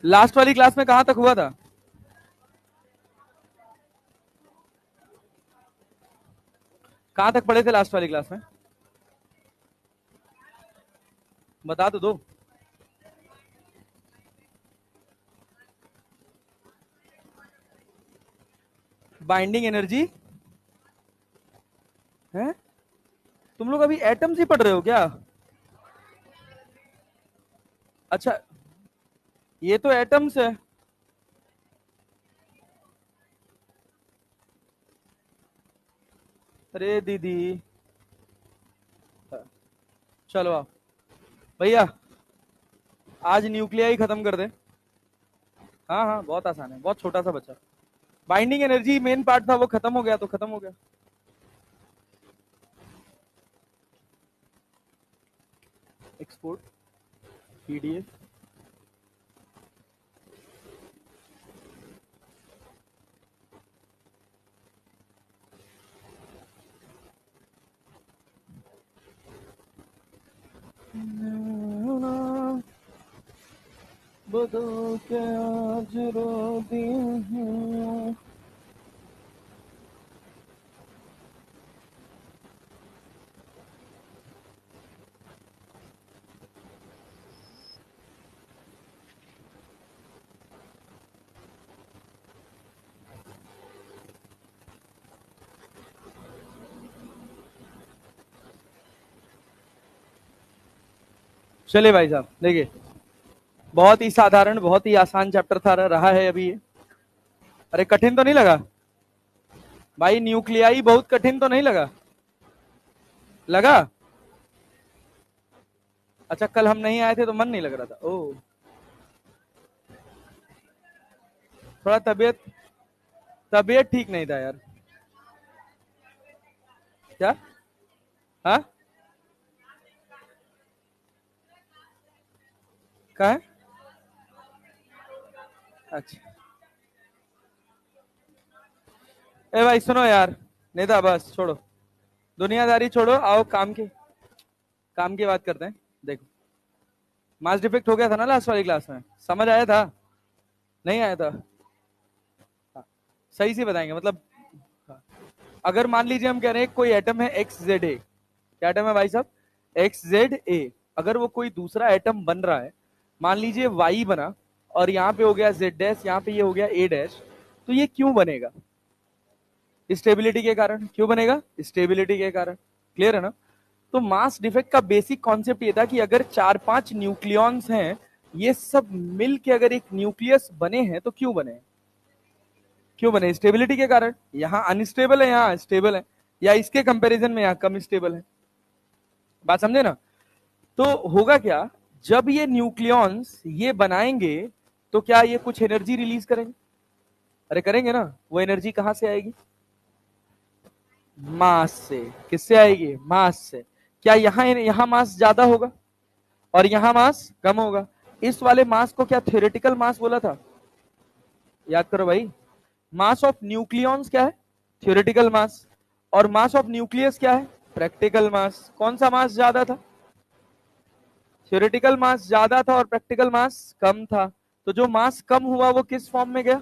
Last वाली class में कहां तक हुआ था? कहां तक पढ़े थे लास्ट वाली क्लास में? बता तो दो। बाइंडिंग एनर्जी है। तुम लोग अभी एटम्स ही पढ़ रहे हो क्या? अच्छा, ये तो एटम्स है। अरे दीदी, चलो आप भैया आज न्यूक्लिया ही खत्म कर दे। हाँ हाँ, बहुत आसान है, बहुत छोटा सा बच्चा। बाइंडिंग एनर्जी मेन पार्ट था, वो खत्म हो गया तो खत्म हो गया। Export PDF. बदो के आज रो दिन हूँ। चले भाई साहब देखिए, बहुत ही साधारण, बहुत ही आसान चैप्टर था, रहा है अभी ये। अरे कठिन तो नहीं लगा भाई? न्यूक्लियाई बहुत कठिन तो नहीं लगा? लगा? अच्छा, कल हम नहीं आए थे तो मन नहीं लग रहा था? ओ, थोड़ा तबीयत तबीयत ठीक नहीं था यार। क्या? हाँ, क्या है? अच्छा, ए भाई सुनो यार, नेता बस छोड़ो, दुनियादारी छोड़ो, आओ काम की बात करते हैं। देखो, मास डिफेक्ट हो गया था ना लास्ट वाली क्लास में, समझ आया था? नहीं आया था? हाँ, सही से बताएंगे मतलब। हाँ, अगर मान लीजिए हम कह रहे हैं कोई एटम है एक्स जेड ए। क्या एटम है भाई साहब? X Z A. अगर वो कोई दूसरा एटम बन रहा है, मान लीजिए वाई बना, और यहाँ पे हो गया जेड डैश, यहाँ पे ये हो गया ए डैश, तो ये क्यों बनेगा? स्टेबिलिटी के कारण। क्यों बनेगा? स्टेबिलिटी के कारण। क्लियर है ना? तो मास डिफेक्ट का बेसिक कॉन्सेप्ट ये था कि अगर 4-5 न्यूक्लियॉन्स हैं, ये सब मिल के अगर एक न्यूक्लियस बने हैं, तो क्यों बने? क्यों बने? स्टेबिलिटी के कारण। यहाँ अनस्टेबल है, यहाँ स्टेबल है, या इसके कंपैरिजन में यहाँ कम स्टेबल है। बात समझे ना? तो होगा क्या, जब ये न्यूक्लियॉन्स ये बनाएंगे, तो क्या ये कुछ एनर्जी रिलीज करेंगे? अरे करेंगे ना। वो एनर्जी कहां से आएगी? मास से। किससे आएगी? मास से। क्या यहाँ यहाँ मास ज्यादा होगा और यहाँ मास कम होगा? इस वाले मास को क्या थ्योरेटिकल मास बोला था? याद करो भाई। मास ऑफ न्यूक्लियॉन्स क्या है? थ्योरेटिकल मास। और मास ऑफ न्यूक्लियस क्या है? प्रैक्टिकल मास। कौन सा मास ज्यादा था? थ्योरेटिकल मास ज्यादा था और प्रैक्टिकल मास कम था। तो जो मास कम हुआ वो किस फॉर्म में गया?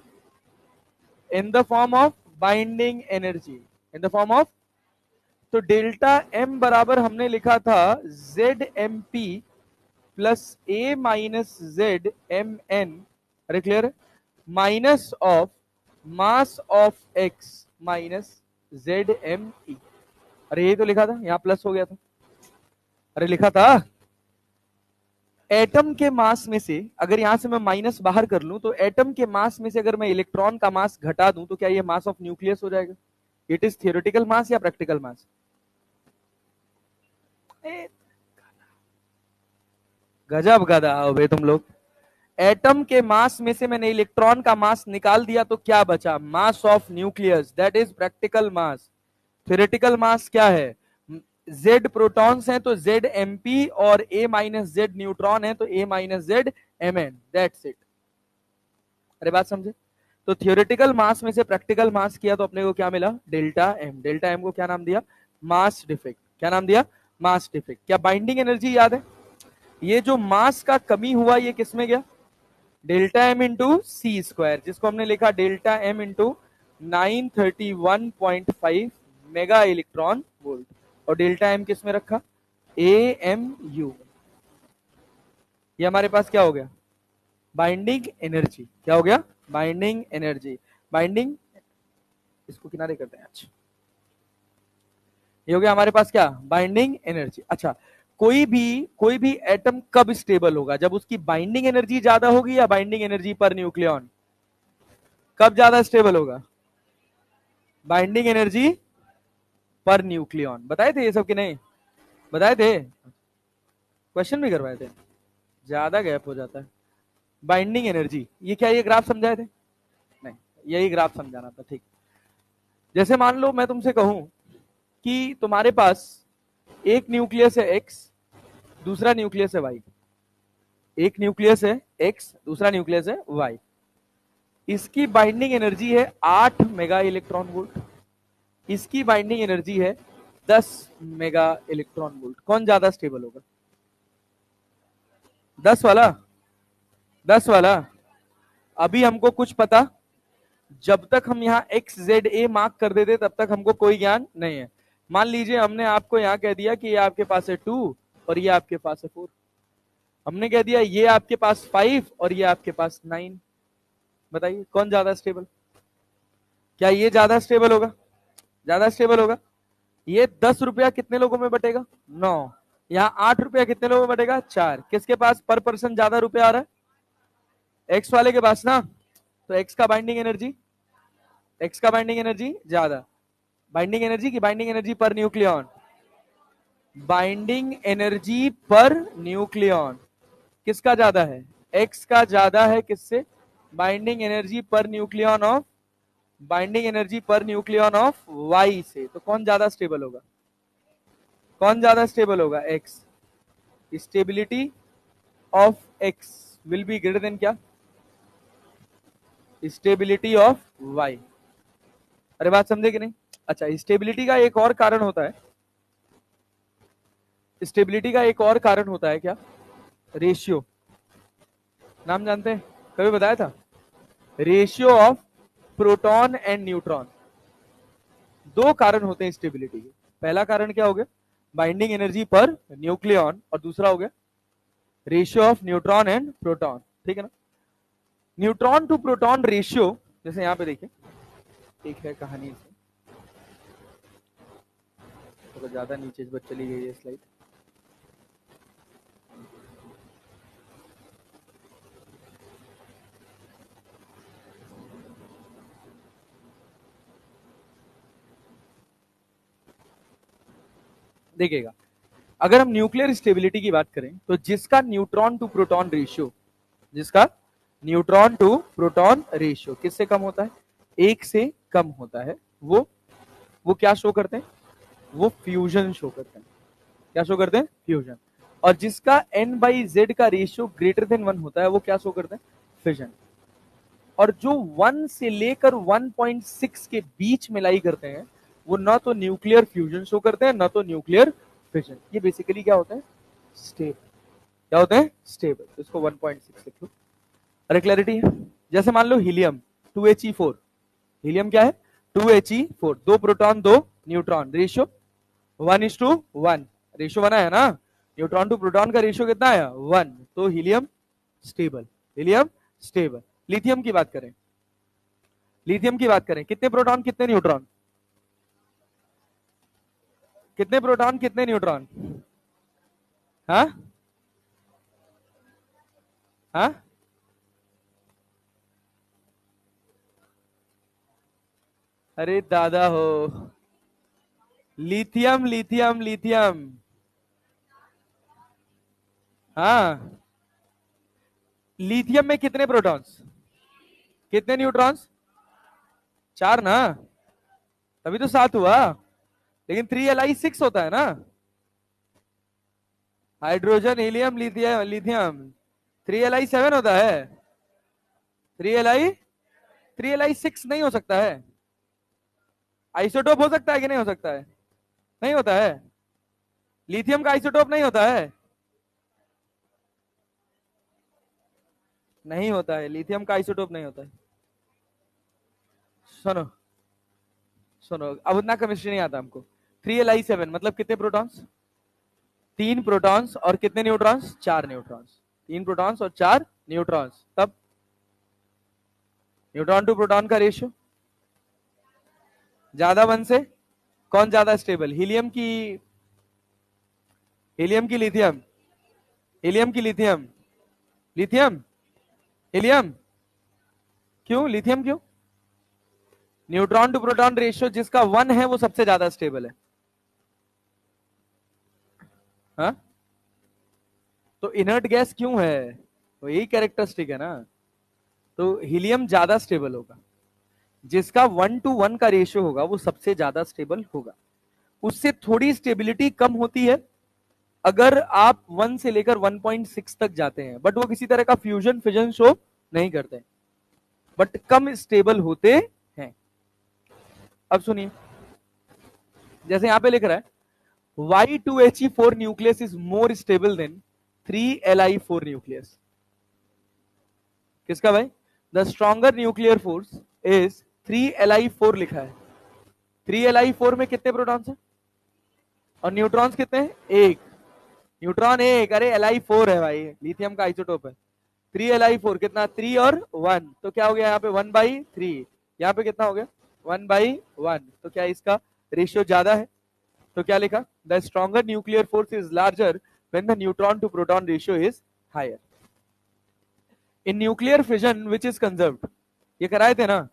In the form of binding energy. In the form of, तो डेल्टा एम बराबर हमने लिखा था Z M P plus A minus Z M N. अरे क्लियर है? Minus of mass of X minus Z M E. अरे ये तो लिखा था, यहां प्लस हो गया था। अरे लिखा था, एटम के मास में से अगर यहां से मैं माइनस बाहर कर लूं, तो एटम के मास में से अगर मैं इलेक्ट्रॉन का मास घटा दूं, तो क्या ये मास ऑफ न्यूक्लियस हो जाएगा? इट इज थियोरेटिकल मास या प्रैक्टिकल मास? गजब गधा हो बे तुम लोग। एटम के मास में से मैंने इलेक्ट्रॉन का मास निकाल दिया, तो क्या बचा? Mass of nucleus, that is practical mass. Theoretical mass क्या है? जेड प्रोटॉन्स हैं तो जेड एमपी, और ए माइनस जेड न्यूट्रॉन है तो A minus Z M N, that's it. अरे बात समझे? तो थियोरेटिकल मास में से प्रैक्टिकल मास किया तो अपने को क्या मिला? Delta M. डेल्टा एम को क्या नाम दिया? Mass defect. क्या नाम दिया? Mass defect. क्या बाइंडिंग एनर्जी याद है? ये जो मास का कमी हुआ, ये किस में गया? Delta M into C square, जिसको हमने लिखा delta M into 931.5 mega electron volt, और डेल्टा एम किस में रखा, ए एम यू। ये हमारे पास क्या हो गया, बाइंडिंग एनर्जी। क्या हो गया, बाइंडिंग एनर्जी। बाइंडिंग, इसको किनारे करते हैं। अच्छा, ये हो गया हमारे पास क्या, बाइंडिंग एनर्जी। अच्छा, कोई भी एटम कब स्टेबल होगा, जब उसकी बाइंडिंग एनर्जी ज्यादा होगी या बाइंडिंग एनर्जी पर न्यूक्लियॉन, कब ज्यादा स्टेबल होगा, बाइंडिंग एनर्जी पर न्यूक्लियॉन। बताए थे ये सब कि नहीं, बताए थे, क्वेश्चन भी करवाए थे, ज्यादा गैप हो जाता है। बाइंडिंग एनर्जी, ये क्या, ये ग्राफ समझाए थे, नहीं यही ग्राफ समझाना था, ठीक। जैसे मान लो मैं तुमसे कहूं कि तुम्हारे पास एक न्यूक्लियस है एक्स, दूसरा न्यूक्लियस है वाई। एक न्यूक्लियस है एक्स, दूसरा न्यूक्लियस है वाई। इसकी बाइंडिंग एनर्जी है 8 मेगा इलेक्ट्रॉन वोल्ट, इसकी बाइंडिंग एनर्जी है 10 मेगा इलेक्ट्रॉन वोल्ट। कौन ज्यादा स्टेबल होगा, 10 वाला, 10 वाला। अभी हमको कुछ पता, जब तक हम यहाँ एक्स जेड ए मार्क कर देते तब तक हमको कोई ज्ञान नहीं है। मान लीजिए हमने आपको यहाँ कह दिया कि ये आपके पास है 2 और ये आपके पास है 4, हमने कह दिया ये आपके पास 5 और ये आपके पास 9। बताइए कौन ज्यादा स्टेबल, क्या ये ज्यादा स्टेबल होगा, ज्यादा स्टेबल होगा। ये 10 रुपया कितने लोगों में बटेगा, 9। यहाँ 8 रुपया कितने लोगों में बटेगा, 4। किसके पास पर पर्सन ज्यादा रुपया आ रहा है, एक्स वाले के पास ना। तो एक्स का बाइंडिंग एनर्जी, एक्स का बाइंडिंग एनर्जी ज्यादा। बाइंडिंग एनर्जी की बाइंडिंग एनर्जी पर न्यूक्लियॉन, बाइंडिंग एनर्जी पर न्यूक्लियॉन किसका ज्यादा है, एक्स का ज्यादा है किससे, बाइंडिंग एनर्जी पर न्यूक्लियॉन ऑफ, बाइंडिंग एनर्जी पर न्यूक्लियॉन ऑफ वाई से। तो कौन ज्यादा स्टेबल होगा, कौन ज्यादा स्टेबल होगा, x. Stability of x will be greater than क्या, स्टेबिलिटी ऑफ वाई। अरे बात समझे कि नहीं। अच्छा, स्टेबिलिटी का एक और कारण होता है, स्टेबिलिटी का एक और कारण होता है क्या, रेशियो। नाम जानते हैं, कभी बताया था, ratio of proton and neutron. दो कारण होते हैं स्टेबिलिटी के। पहला कारण क्या हो गया, बाइंडिंग एनर्जी पर न्यूक्लियॉन, और दूसरा हो गया ratio of neutron and proton. ठीक है ना। न्यूट्रॉन टू प्रोटॉन रेशियो, जैसे यहां पे देखिए एक है कहानी से, तो ज्यादा नीचे चली गई है स्लाइड। देखिएगा, अगर हम न्यूक्लियर स्टेबिलिटी की बात करें तो जिसका न्यूट्रॉन टू प्रोटॉन रेशियो, जिसका न्यूट्रॉन टू प्रोटॉन रेशियो किससे कम होता है, एक से कम होता है, वो क्या शो करते हैं, वो फ्यूजन शो करते हैं। क्या शो करते हैं, फ्यूजन। और जिसका n बाई जेड का रेशियो ग्रेटर देन 1 होता है वो क्या शो करते हैं, फिजन। और जो 1 से लेकर 1.6 के बीच में लाई करते हैं वो ना तो न्यूक्लियर फ्यूजन शो करते हैं ना तो न्यूक्लियर फिजन। ये बेसिकली क्या होता है, स्टेबल। क्या होते हैं, स्टेबल। तो इसको 1.6 लिख लो। अरे क्लैरिटी है। जैसे मान लो हीलियम 2He4, हीलियम क्या है, 2He4, 2 proton 2 neutron, ratio 1:1, ratio बना है ना। न्यूट्रॉन टू प्रोटॉन का रेशियो कितना है, 1। तो helium stable, helium stable. Lithium की बात करें, लिथियम की बात करें, कितने प्रोटॉन कितने न्यूट्रॉन, कितने प्रोटॉन कितने न्यूट्रॉन, हाँ हाँ, अरे दादा हो, लिथियम लिथियम लिथियम, हाँ। लिथियम में कितने प्रोटॉन्स, कितने न्यूट्रॉन्स, 4 ना, तभी तो 7 हुआ। लेकिन 3Li6 होता है ना, hydrogen helium lithium lithium, 3Li7 होता है। 3Li6 नहीं हो सकता है। आइसोटोप हो सकता है कि नहीं हो सकता है, नहीं होता है। लिथियम का आइसोटोप नहीं होता है। नहीं होता है, लिथियम का आइसोटोप नहीं होता है। सुनो सुनो, अब उतना केमिस्ट्री नहीं आता हमको। 3Li7 मतलब कितने प्रोटॉन्स? 3 प्रोटॉन्स और कितने न्यूट्रॉन्स? 4 न्यूट्रॉन्स। 3 प्रोटॉन्स और 4 न्यूट्रॉन्स, तब न्यूट्रॉन टू प्रोटॉन का रेशियो ज्यादा 1 से। कौन ज्यादा स्टेबल, हीलियम की लिथियम? हीलियम की लिथियम? Lithium helium. क्यों लिथियम क्यों? न्यूट्रॉन टू प्रोटॉन रेशियो जिसका 1 है वो सबसे ज्यादा स्टेबल है। हाँ, तो इनर्ट गैस क्यों है? तो यही कैरेक्टरिस्टिक है ना। तो हीलियम ज्यादा स्टेबल होगा, जिसका 1:1 का रेशियो होगा वो सबसे ज्यादा स्टेबल होगा। उससे थोड़ी स्टेबिलिटी कम होती है अगर आप 1 से लेकर 1.6 तक जाते हैं, बट वो किसी तरह का फ्यूजन फिजन शो नहीं करते, बट कम स्टेबल होते हैं। अब सुनिए, जैसे यहां पे लिख रहा है Y2He4 nucleus is more stable then 3Li4 nucleus. किसका भाई? The stronger nuclear force is 3Li4 लिखा है। 3Li4 में कितने प्रोटॉन्स हैं और न्यूट्रॉन्स कितने हैं? एक। न्यूट्रॉन एक, अरे Li4 है भाई, लिथियम का आइसोटोप है। 3Li4 कितना? 3 और 1, तो क्या हो गया यहाँ पे 1/3। यहाँ पे कितना हो गया? 1/1। तो क्या इसका रेशियो ज्यादा है? तो क्या लिखा? The stronger nuclear force is larger when the neutron to proton ratio is higher. In nuclear fission which is conserved, ये कराए थे ना,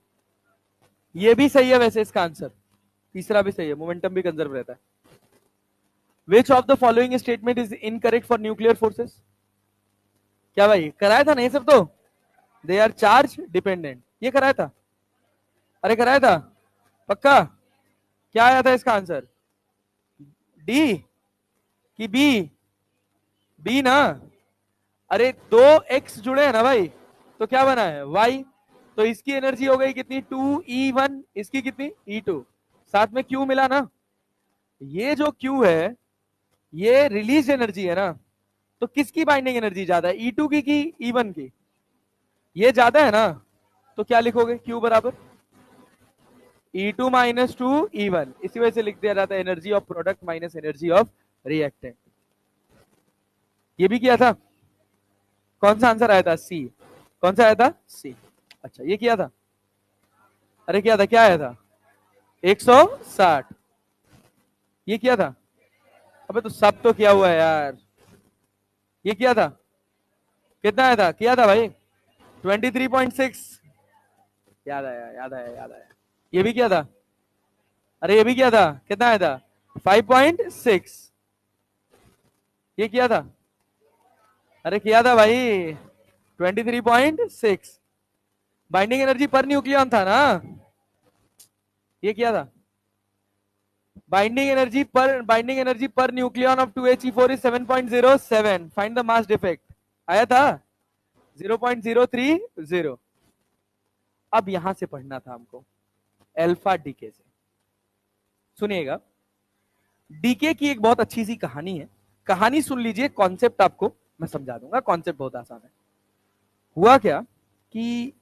ये भी सही है वैसे इसका आंसर। तीसरा भी सही है, मोमेंटम भी कंजर्व रहता है। Which of the following statement is incorrect for nuclear forces? क्या भाई कराया था ना ये सब? तो दे आर चार्ज डिपेंडेंट, ये कराया था। अरे कराया था पक्का? क्या आया था इसका आंसर? डी कि बी? बी ना। अरे 2x जुड़े हैं ना भाई, तो क्या बना है? y। तो इसकी एनर्जी हो गई कितनी? 2E1, इसकी कितनी? E2। साथ में Q मिला ना। ये जो Q है ये रिलीज एनर्जी है ना, तो किसकी बाइंडिंग एनर्जी ज्यादा है? E2 की कि E1 की? ये ज्यादा है ना, तो क्या लिखोगे? Q बराबर E2 माइनस 2E1। इसी वजह से लिख दिया जाता है energy of product minus energy of reactant. ये भी किया था। कौन सा आंसर आया था? सी। कौन सा आया था? सी। अच्छा ये किया था। अरे किया था, क्या आया था? 160। ये किया था। अबे तो सब तो किया हुआ है यार। ये किया था। कितना आया था? किया था भाई 23.6। याद आया, याद आया, याद आया। ये भी किया था। अरे ये भी किया था। कितना आया था? 5.6। ये किया था। अरे किया था भाई 23.6। बाइंडिंग एनर्जी पर न्यूक्लियन था ना। ये किया था। Binding energy per nucleon of 2He4 is 7.07। Find the mass defect. आया था 0.030। अब यहां से पढ़ना था हमको अल्फा डीके से। सुनिएगा, डीके की एक बहुत अच्छी सी कहानी है। कहानी सुन लीजिए, कॉन्सेप्ट आपको मैं समझा दूंगा। कॉन्सेप्ट बहुत आसान है। हुआ क्या कि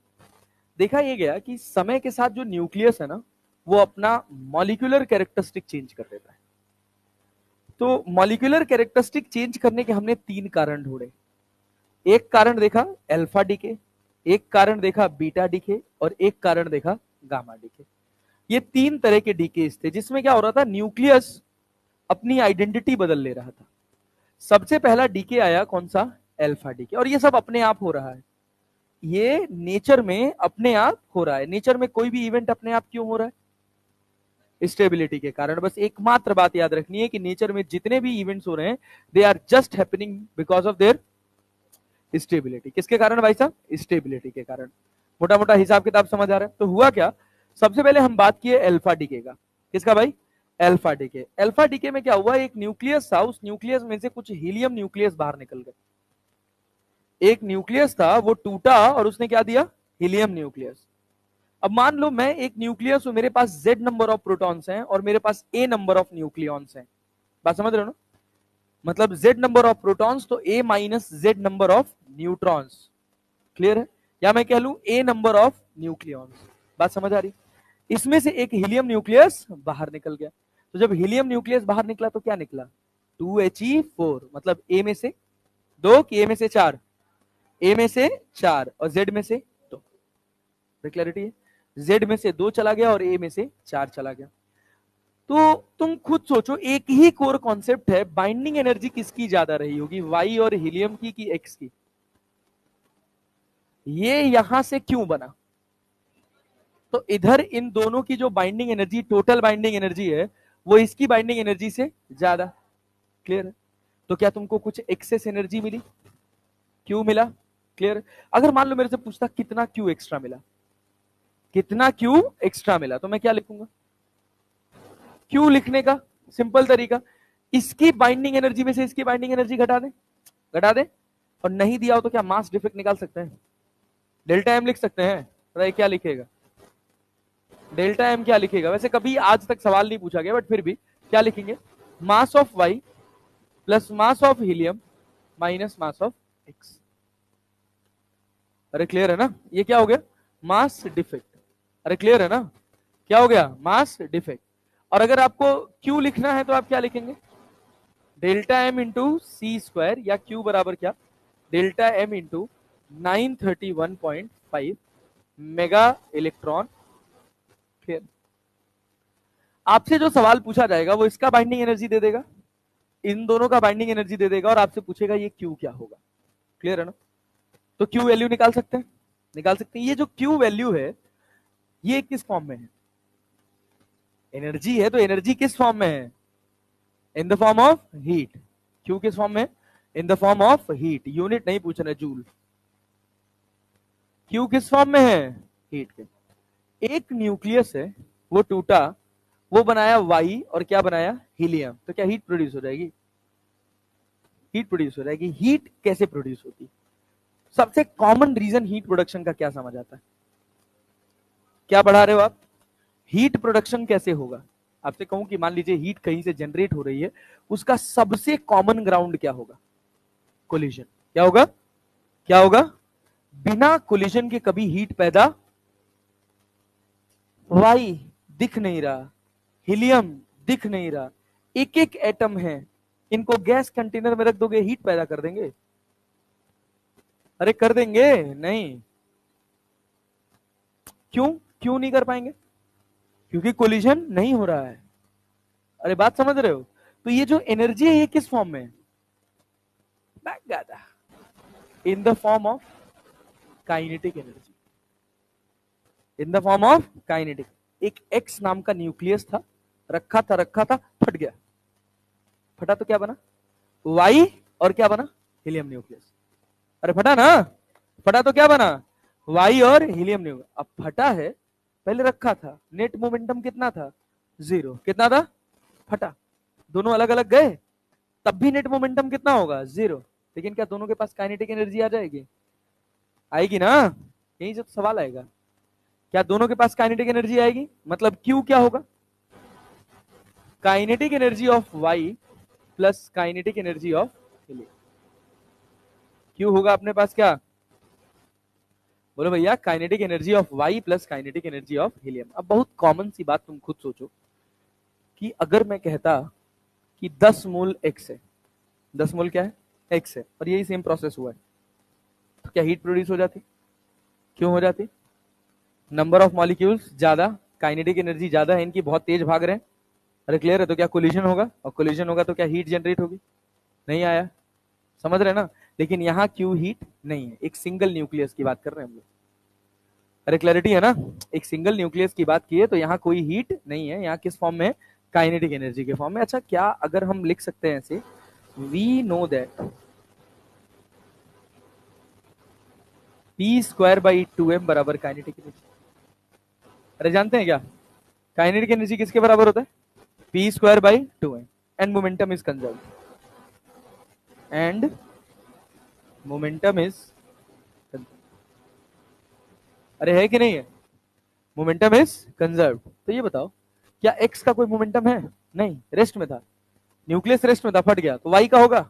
देखा ये गया कि समय के साथ जो न्यूक्लियस है ना, वो अपना मॉलिक्यूलर कैरेक्टरिस्टिक चेंज कर देता है। तो मॉलिक्यूलर कैरेक्टरिस्टिक चेंज करने के हमने 3 कारण ढूंढे। एक कारण देखा अल्फा डीके, एक कारण देखा बीटा डीके, और एक कारण देखा गामा डीके। ये 3 तरह के डीकेस थे जिसमें क्या हो रहा था, न्यूक्लियस अपनी आइडेंटिटी बदल ले रहा था। सबसे पहला डीके आया कौन सा? Alpha decay. और ये सब अपने आप हो रहा है, ये नेचर में अपने आप हो रहा है। नेचर में कोई भी इवेंट अपने आप क्यों हो रहा है? स्टेबिलिटी के कारण। बस एकमात्र बात याद रखनी है कि नेचर में जितने भी इवेंट्स हो रहे हैं they are just happening because of their stability. किसके कारण भाई साहब? स्टेबिलिटी के कारण। मोटा मोटा हिसाब किताब समझ आ रहा है? तो हुआ क्या, सबसे पहले हम बात किए अल्फा डीके का। किसका भाई? Alpha decay. अल्फा डीके में क्या हुआ, एक न्यूक्लियस था, उस न्यूक्लियस में से कुछ हीलियम न्यूक्लियस बाहर निकल गए। एक न्यूक्लियस था वो टूटा और उसने क्या दिया? Helium nucleus. अब मान लो मैं एक न्यूक्लियस हूं, मेरे पास Z नंबर ऑफ प्रोटॉन्स हैं और मेरे पास A नंबर ऑफ न्यूक्लियॉन्स हैं। बात समझ रहे हो ना? मतलब Z नंबर ऑफ प्रोटॉन्स तो A minus Z number of neutrons. Clear है? या मैं कह लूं ए नंबर ऑफ न्यूक्लियॉन्स। बात समझ आ रही? इसमें से एक हीलियम न्यूक्लियस बाहर निकल गया। तो जब हीलियम न्यूक्लियस बाहर निकला तो क्या निकला? 2He4। मतलब ए में से 2 कि ए में से 4? ए में से 4 और जेड में से 2। क्लैरिटी है? जेड में से 2 चला गया और ए में से 4 चला गया। तो तुम खुद सोचो, एक ही कोर कॉन्सेप्ट है, बाइंडिंग एनर्जी किसकी ज्यादा रही होगी, वाई और हीलियम की कि एक्स की? ये यहां से क्यों बना? तो इधर इन दोनों की जो binding energy, total binding energy है, वो इसकी बाइंडिंग एनर्जी से ज्यादा। क्लियर है? तो क्या तुमको कुछ एक्सेस एनर्जी मिली? क्यों मिला? क्लियर? अगर मान लो मेरे से पूछता कितना क्यू एक्स्ट्रा मिला, कितना क्यू एक्स्ट्रा मिला, तो मैं क्या लिखूंगा? क्यू लिखने का सिंपल तरीका, इसकी बाइंडिंग एनर्जी में से इसकी बाइंडिंग एनर्जी घटा दे, घटा दे। और नहीं दिया हो तो क्या मास डिफेक्ट निकाल सकते हैं? डेल्टा एम लिख सकते हैं। तो क्या लिखेगा? डेल्टा एम क्या लिखेगा? वैसे कभी आज तक सवाल नहीं पूछा गया, बट फिर भी क्या लिखेंगे? Mass of Y plus mass of helium minus mass of X. अरे क्लियर है ना? ये क्या हो गया? Mass defect. अरे क्लियर है ना? क्या हो गया? Mass defect. और अगर आपको क्यू लिखना है तो आप क्या लिखेंगे? Delta M into C square, या क्यू बराबर क्या? Delta M into 931.5 mega electron. Clear? आपसे जो सवाल पूछा जाएगा वो इसका बाइंडिंग एनर्जी दे देगा, इन दोनों का बाइंडिंग एनर्जी दे देगा, और आपसे पूछेगा ये क्यू क्या होगा। क्लियर है ना? तो क्यू वैल्यू निकाल सकते हैं, निकाल सकते हैं। ये जो क्यू वैल्यू है ये किस फॉर्म में है? एनर्जी है, तो एनर्जी किस फॉर्म में है? इन the form of heat. Q किस फॉर्म में? इन the form of heat. Unit नहीं पूछना, जूल। क्यू किस फॉर्म में है? हीट के। एक न्यूक्लियस है, वो टूटा, वो बनाया वाई, और क्या बनाया? हीलियम। तो क्या हीट प्रोड्यूस हो जाएगी? हीट प्रोड्यूस हो जाएगी। हीट कैसे प्रोड्यूस होती? सबसे कॉमन रीजन हीट प्रोडक्शन का क्या समझ आता है? क्या पढ़ा रहे हो आप? हीट प्रोडक्शन कैसे होगा? आपसे कहूं कि मान लीजिए हीट कहीं से जनरेट हो रही है, उसका सबसे कॉमन ग्राउंड क्या होगा? कोलिजन। क्या होगा? क्या होगा? बिना कोलिजन के कभी हीट पैदा, वाई दिख नहीं रहा, हीलियम दिख नहीं रहा, एक एक एटम है, इनको गैस कंटेनर में रख दोगे, हीट पैदा कर देंगे? अरे कर देंगे? नहीं। क्यों? क्यों नहीं कर पाएंगे? क्योंकि कोलिजन नहीं हो रहा है। अरे बात समझ रहे हो? तो ये जो एनर्जी है ये किस फॉर्म में? इन the form of kinetic energy. In the form of kinetic. एक एक्स नाम का न्यूक्लियस था, रखा था, फट गया। फटा तो क्या बना? वाई, और क्या बना? Helium nucleus. अरे फटा ना? फटा तो क्या बना? वाई और हीलियम न्यूक्लियस। अब फटा है, पहले रखा था, नेट मोमेंटम कितना था? 0। कितना था? फटा। दोनों अलग अलग गए, तब भी नेट मोमेंटम कितना होगा? 0। लेकिन क्या दोनों के पास काइनेटिक एनर्जी आ जाएगी? आएगी ना? यही जब सवाल आएगा, क्या दोनों के पास काइनेटिक एनर्जी आएगी? मतलब क्यू क्या होगा? Kinetic energy of Y plus kinetic energy of helium. Q होगा अपने पास क्या? बोलो भैया, kinetic energy of Y plus kinetic energy of helium. अब बहुत कॉमन सी बात तुम खुद सोचो कि अगर मैं कहता कि 10 मोल एक्स है, 10 मोल क्या है? एक्स है, और यही सेम प्रोसेस हुआ है, तो क्या हीट प्रोड्यूस हो जाती? क्यों हो जाती? नंबर ऑफ मॉलिक्यूल्स ज्यादा, काइनेटिक एनर्जी ज्यादा है, इनकी बहुत तेज भाग रहे हैं। अरे क्लियर है? तो क्या कोलिजन होगा, और कोलिजन होगा तो क्या हीट जनरेट होगी? नहीं आया, समझ रहे ना? लेकिन यहाँ क्यू हीट नहीं है, एक सिंगल न्यूक्लियस की बात कर रहे हैं हम लोग। अरे क्लैरिटी है ना? एक सिंगल न्यूक्लियस की बात की है, तो यहाँ कोई हीट नहीं है, यहाँ किस फॉर्म में? काइनेटिक एनर्जी के फॉर्म में। अच्छा, क्या अगर हम लिख सकते हैं ऐसे, वी नो दैट p²/2m बराबर काइनेटिक एनर्जी। अरे जानते हैं क्या काइनेटिक एनर्जी किसके बराबर होता है? p²/2m, and momentum is conserved, and momentum is, अरे है कि नहीं है? Momentum is conserved. तो ये बताओ, क्या एक्स का कोई मोमेंटम है? नहीं, रेस्ट में था, न्यूक्लियस रेस्ट में था, फट गया, तो वाई का होगा?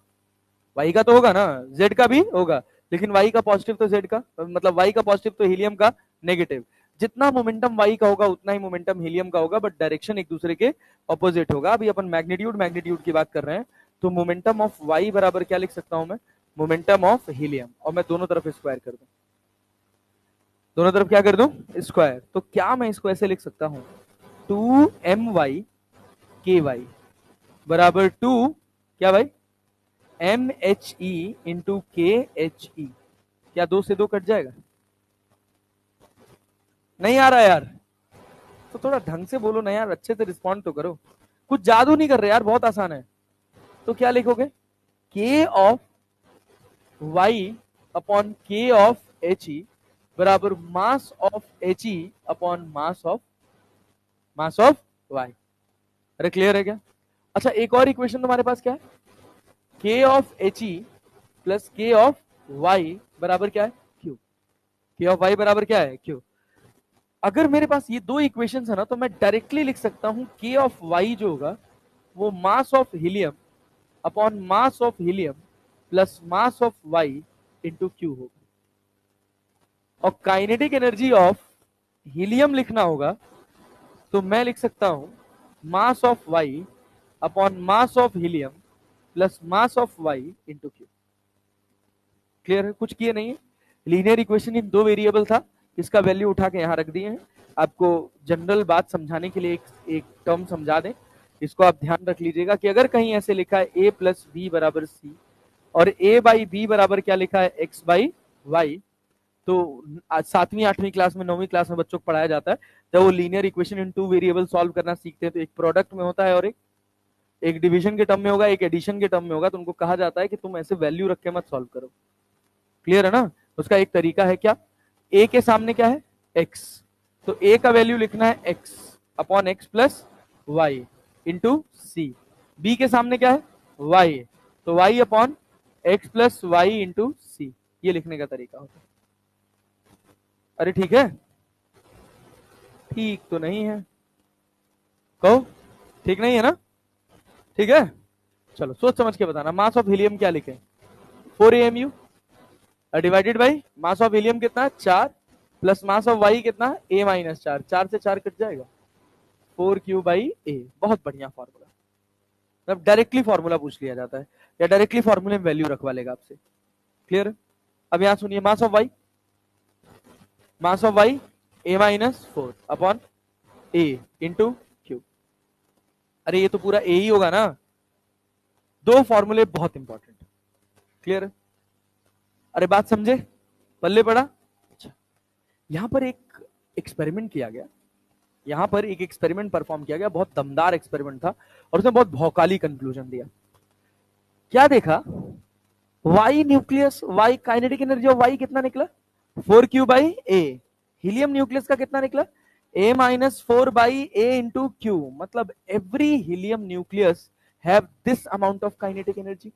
वाई का तो होगा ना, जेड का भी होगा। लेकिन y का पॉजिटिव तो z का, मतलब y का पॉजिटिव तो हीलियम का नेगेटिव। जितना मोमेंटम y का होगा उतना ही मोमेंटम हीलियम का होगा, बट डायरेक्शन एक दूसरे के ऑपोजिट होगा। अभी अपन मैग्नीट्यूड मैग्नीट्यूड की बात कर रहे हैं, तो मोमेंटम ऑफ y बराबर क्या लिख सकता हूं मैं, मोमेंटम ऑफ हीलियम, और मैं दोनों तरफ स्क्वायर कर दूं, दोनों तरफ क्या कर दूं, स्क्वायर। तो क्या मैं इसको ऐसे लिख सकता हूं, 2my ky बराबर 2 क्या भाई, mhe इंटू khe। क्या 2 से 2 कट जाएगा, नहीं आ रहा यार, तो थोड़ा ढंग से बोलो ना यार, अच्छे से रिस्पॉन्ड तो करो, कुछ जादू नहीं कर रहे यार, बहुत आसान है। तो क्या लिखोगे, k of y upon k of he बराबर mass of he upon mass of y। अरे क्लियर है क्या? अच्छा एक और इक्वेशन तुम्हारे पास क्या है, k of he plus k of y बराबर क्या है, q। k ऑफ y बराबर क्या है, q। अगर मेरे पास ये दो इक्वेशंस है ना, तो मैं डायरेक्टली लिख सकता हूं k ऑफ y जो होगा वो मास of helium upon mass of helium plus mass of y into Q होगा। और काइनेटिक एनर्जी ऑफ हीलियम लिखना होगा तो मैं लिख सकता हूं मास of y upon mass of helium plus mass of y into Q. Clear है? कुछ किए नहीं है, लीनियर इक्वेशन इन दो वेरिएबल था, इसका वैल्यू उठा के यहां रख दिए हैं। आपको जनरल बात समझाने के लिए एक टर्म समझा दें, इसको आप ध्यान रख लीजिएगा कि अगर कहीं ऐसे लिखा है a प्लस बी बराबर सी और a बाई बी बराबर क्या लिखा है, x बाई वाई, तो सातवीं आठवीं क्लास में नौवीं क्लास में बच्चों को पढ़ाया जाता है, जब वो linear equation in two variable solve करना सीखते हैं तो एक प्रोडक्ट में होता है और एक डिवीजन के टर्म में होगा, एक एडिशन के टर्म में होगा, तो उनको कहा जाता है कि तुम ऐसे वैल्यू रख के मत सॉल्व करो। क्लियर है ना? उसका एक तरीका है क्या, a के सामने क्या है, x, तो a का वैल्यू लिखना है x upon x plus y into c. B के सामने क्या है, y, तो y upon x plus y into c. ये लिखने का तरीका होता है। अरे ठीक है, ठीक तो नहीं है, कहो ठीक नहीं है ना? ठीक है, चलो सोच समझ के बताना। मास ऑफ हीलियम क्या लिखे, 4 amu divided by mass of helium कितना है, 4, प्लस मास ऑफ वाई कितना है, a माइनस 4, 4 से 4 कट जाएगा, 4q बाई a। बहुत बढ़िया फॉर्मूला, मतलब डायरेक्टली फॉर्मूला पूछ लिया जाता है या डायरेक्टली फॉर्मूले में वैल्यू रखवा लेगा आपसे। क्लियर? अब यहां सुनिए, mass of Y a minus 4 upon a into Q. अरे ये तो पूरा a ही होगा ना, दो फॉर्मूले बहुत इंपॉर्टेंट। क्लियर? अरे बात समझे, पल्ले पड़ा? अच्छा, यहां पर एक एक्सपेरिमेंट किया गया, यहां पर एक एक्सपेरिमेंट परफॉर्म किया गया, बहुत दमदार एक्सपेरिमेंट था और उसने बहुत भौकाली कंक्लूजन दिया। क्या देखा, Y nucleus, Y kinetic energy of Y कितना निकला, 4q by a। Helium nucleus का कितना निकला, a minus 4 by a into q. मतलब every helium nucleus have this amount of kinetic energy.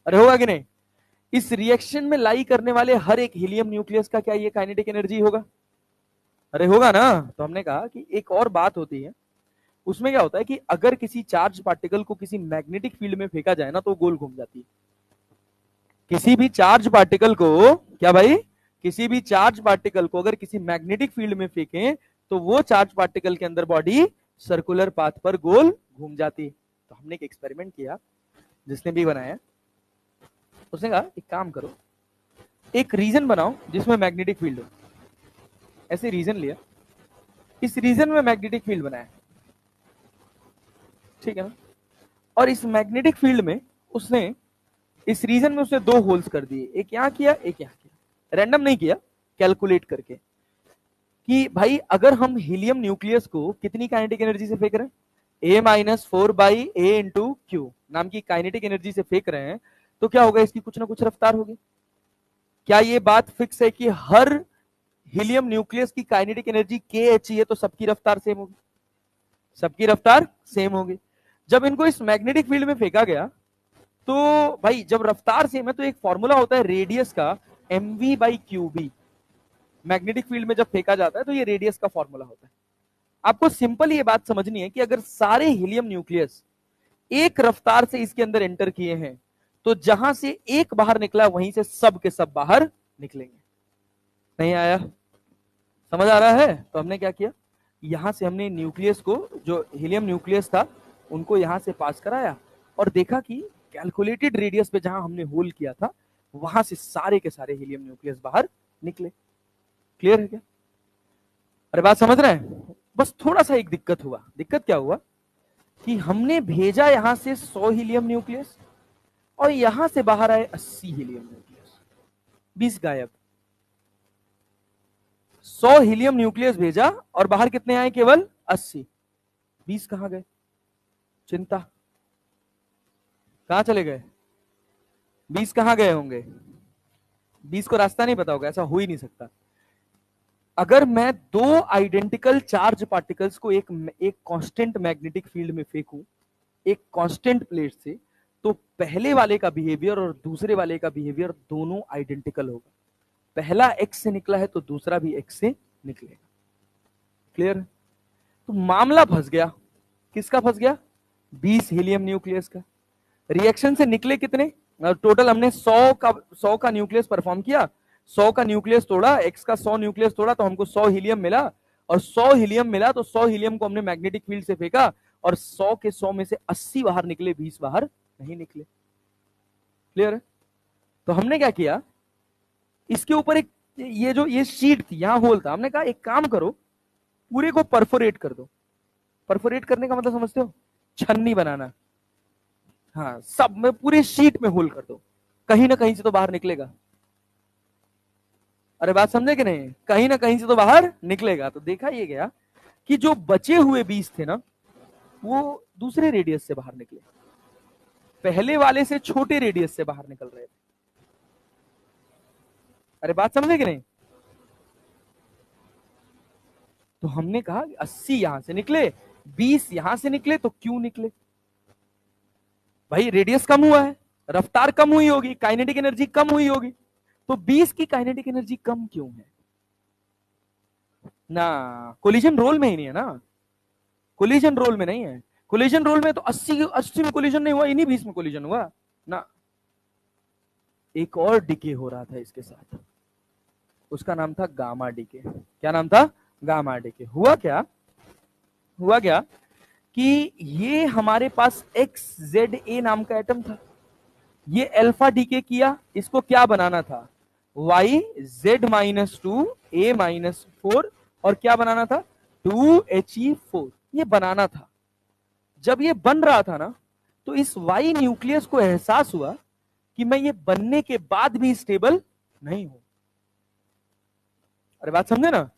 अरे होगा कि नहीं? इस रिएक्शन में लाई करने वाले हर एक हीलियम न्यूक्लियस का क्या ये काइनेटिक एनर्जी होगा? अरे होगा ना। तो हमने कहा कि एक और बात होती है, उसमें क्या होता है कि अगर किसी चार्ज पार्टिकल को किसी मैग्नेटिक फील्ड में फेंका जाए ना तो गोल घूम जाती है। किसी भी चार्ज पार्टिकल को, क्या भाई, किसी भी चार्ज पार्टिकल को अगर किसी मैग्नेटिक फील्ड में फेंकें तो वो चार्ज पार्टिकल के अंदर बॉडी सर्कुलर पाथ पर गोल घूम जाती है। तो हमने एक एक्सपेरिमेंट किया, जिसने भी बनाया उसने कहा एक काम करो, एक रीजन बनाओ जिसमें मैग्नेटिक फील्ड हो। ऐसे रीजन लिया, इस रीजन में मैग्नेटिक फील्ड बनाया, ठीक है ना? और इस मैग्नेटिक फील्ड में उसने, इस रीजन में उसने दो होल्स कर दिए, एक यहां किया एक यहां किया, रैंडम नहीं किया, कैलकुलेट करके कि भाई अगर हम हीलियम न्यूक्लियस को कितनी काइनेटिक एनर्जी से फेंक रहे हैं, a minus 4 by a into Q नाम की काइनेटिक एनर्जी से फेंक रहे हैं, तो क्या होगा, इसकी कुछ ना कुछ रफ्तार होगी। क्या ये बात फिक्स है कि हर हीलियम न्यूक्लियस की काइनेटिक एनर्जी khe है तो सबकी रफ्तार सेम होगी? सबकी रफ्तार सेम होगी। जब इनको इस मैग्नेटिक फील्ड में फेंका गया तो भाई जब रफ्तार सेम है तो एक फॉर्मूला होता है रेडियस का, mv by QB. Magnetic field में जब फेंका जाता है तो ये रेडियस का फॉर्मूला होता है। आपको सिंपल ये बात समझनी है कि अगर सारे हीलियम न्यूक्लियस एक रफ्तार से इसके अंदर एंटर किए हैं तो जहां से एक बाहर निकला वहीं से सब के सब बाहर निकलेंगे। नहीं आया? समझ आ रहा है? तो हमने क्या किया, यहां से हमने न्यूक्लियस को, जो हीलियम न्यूक्लियस था, उनको यहां से पास कराया और देखा कि कैलकुलेटेड रेडियस पे जहां हमने होल किया था वहां से सारे के सारे हीलियम न्यूक्लियस बाहर निकले। क्लियर है क्या? अरे बात समझ रहे हैं? बस थोड़ा सा एक दिक्कत हुआ। दिक्कत क्या हुआ कि हमने भेजा यहां से 100 हीलियम न्यूक्लियस और यहां से बाहर आए 80 हीलियम न्यूक्लियस, 20 गायब। 100 हीलियम न्यूक्लियस भेजा और बाहर कितने आए? केवल 80। 20 कहां गए? चिंता, कहां चले गए? 20 कहां गए होंगे? 20 को रास्ता नहीं पता होगा, ऐसा हो ही नहीं सकता। अगर मैं दो आइडेंटिकल चार्ज पार्टिकल्स को एक कांस्टेंट मैग्नेटिक फील्ड में फेंकूं, एक कांस्टेंट प्लेट से, तो पहले वाले का बिहेवियर और दूसरे वाले का बिहेवियर दोनों आइडेंटिकल होगा। पहला एक्स से निकला है तो दूसरा भी एक्स से निकलेगा। क्लियर? तो मामला फंस गया। किसका फंस गया? 20 हीलियम न्यूक्लियस का। रिएक्शन से निकले कितने? टोटल हमने 100 का न्यूक्लियस परफॉर्म किया, 100 का न्यूक्लियस तोड़ा, एक्स का 100 न्यूक्लियस तोड़ा तो हमको 100 हीलियम मिला, और 100 हीलियम मिला तो 100 हीलियम को हमने मैग्नेटिक फील्ड से फेंका और 100 के 100 में से 80 बाहर निकले, 20 बाहर नहीं निकले। क्लियर है? तो हमने क्या किया, इसके ऊपर एक ये शीट थी, यहां होल था, हमने कहा एक काम करो, पूरे को परफोरेट कर दो। परफोरेट करने का मतलब समझते हो? छन्नी बनाना। हाँ, सब में पूरे शीट में होल कर दो, कहीं ना कहीं से तो बाहर निकलेगा। अरे बात समझे कि नहीं? कहीं ना कहीं से तो बाहर निकलेगा। तो देखा ये गया कि जो बचे हुए 20 थे ना, वो दूसरे रेडियस से बाहर निकले, पहले वाले से छोटे रेडियस से बाहर निकल रहे थे। अरे बात समझे कि नहीं? तो हमने कहा 80 यहां से निकले, 20 यहां से निकले, तो क्यों निकले? भाई रेडियस कम हुआ है, रफ्तार कम हुई होगी, काइनेटिक एनर्जी कम हुई होगी, तो 20 की काइनेटिक एनर्जी कम क्यों है ना? कोलिजन रोल में ही नहीं है ना, कोलिजन रोल में नहीं है। कोलिजन रोल में तो 80 में कोलिजन नहीं हुआ, इन्हीं 20 में कोलिजन हुआ ना। एक और डिके हो रहा था इसके साथ, उसका नाम था गामा डिके। क्या नाम था? Gamma decay. हुआ क्या कि ये हमारे पास XZA नाम का एटम था, ये अल्फा डीके किया, इसको क्या बनाना था? YZ-2A-4, और क्या बनाना था? 2He4, ये बनाना था। जब ये बन रहा था ना, तो इस Y न्यूक्लियस को एहसास हुआ कि मैं ये बनने के बाद भी स्टेबल नहीं हूं। अरे बात समझे ना?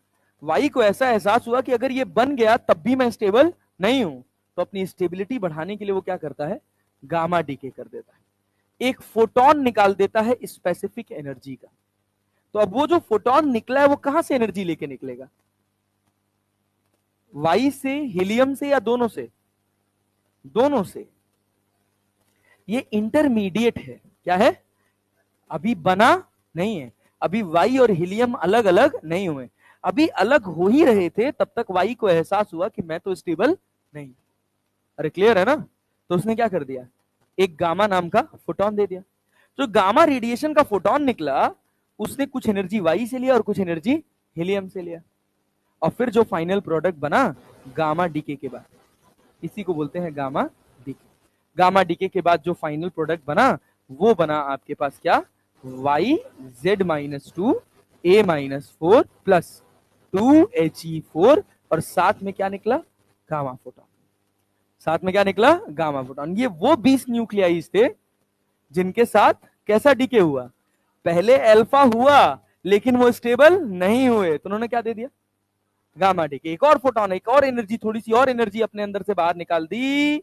Y को ऐसा एहसास हुआ कि अगर ये बन गया तब भी मैं स्टेबल नहीं हूं, तो अपनी स्टेबिलिटी बढ़ाने के लिए वो क्या करता है? गामा डीके कर देता है, एक फोटोन निकाल देता है स्पेसिफिक एनर्जी का। तो अब वो जो फोटोन निकला है वो कहां से एनर्जी लेके निकलेगा? Y से, हीलियम से, या दोनों से? दोनों से। ये इंटरमीडिएट है। क्या है? अभी बना नहीं है, अभी Y और हीलियम अलग अलग नहीं हुए, अभी अलग हो ही रहे थे, तब तक Y को एहसास हुआ कि मैं तो स्टेबल नहीं। अरे क्लियर है ना? तो उसने क्या कर दिया, एक गामा नाम का फोटोन दे दिया। जो गामा रेडिएशन का फोटोन निकला, उसने कुछ एनर्जी Y से लिया और कुछ एनर्जी हीलियम से लिया, और फिर जो फाइनल प्रोडक्ट बना गामा डीके के बाद, इसी को बोलते हैं गामा डीके। गामा डीके के बाद जो फाइनल प्रोडक्ट बना वो बना आपके पास क्या? YZ-2A-4 प्लस 2He4, और साथ में क्या निकला? Gamma photon. साथ में क्या निकला? Gamma photon. ये वो 20 न्यूक्लियाइज थे जिनके साथ कैसा डीके हुआ? पहले अल्फा हुआ लेकिन वो स्टेबल नहीं हुए, तो उन्होंने क्या दे दिया? Gamma decay. एक और फोटोन, एक और एनर्जी, थोड़ी सी और एनर्जी अपने अंदर से बाहर निकाल दी।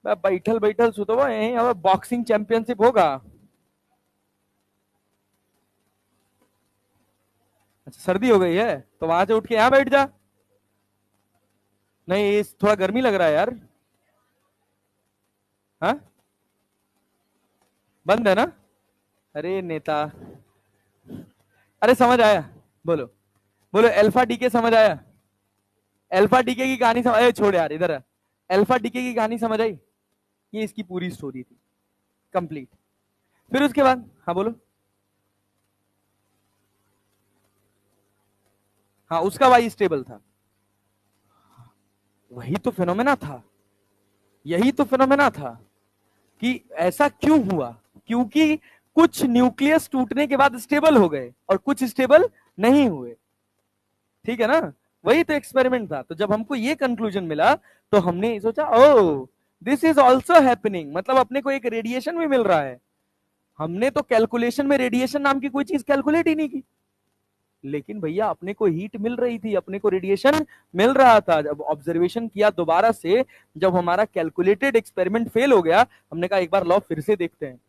बैठल बैठल सुतो यही, अब बॉक्सिंग चैंपियनशिप होगा। अच्छा सर्दी हो गई है तो वहां से उठ के यहां बैठ जा। नहीं, थोड़ा गर्मी लग रहा है यार। हाँ, बंद है ना? अरे नेता, अरे समझ आया? बोलो बोलो, अल्फा डीके समझ आया? अल्फा डीके की कहानी समझ, छोड़ यार इधर। अल्फा डीके की कहानी समझ आई? ये इसकी पूरी स्टोरी थी। कंप्लीट। फिर उसके बाद हाँ बोलो। हाँ उसका वाई स्टेबल था। वही तो फिनोमेना था, यही तो फिनोमेना था कि ऐसा क्यों हुआ, क्योंकि कुछ न्यूक्लियस टूटने के बाद स्टेबल हो गए और कुछ स्टेबल नहीं हुए। ठीक है ना, वही तो एक्सपेरिमेंट था। तो जब हमको ये कंक्लूजन मिला तो हमने सोचा ओ दिस इज ऑल्सो हैपनिंग, मतलब अपने को एक रेडिएशन भी मिल रहा है। हमने तो कैलकुलेशन में रेडिएशन नाम की कोई चीज कैलकुलेट ही नहीं की, लेकिन भैया अपने को हीट मिल रही थी, अपने को रेडिएशन मिल रहा था। जब ऑब्जर्वेशन किया दोबारा से, जब हमारा कैलकुलेटेड एक्सपेरिमेंट फेल हो गया, हमने कहा एक बार लॉ फिर से देखते हैं।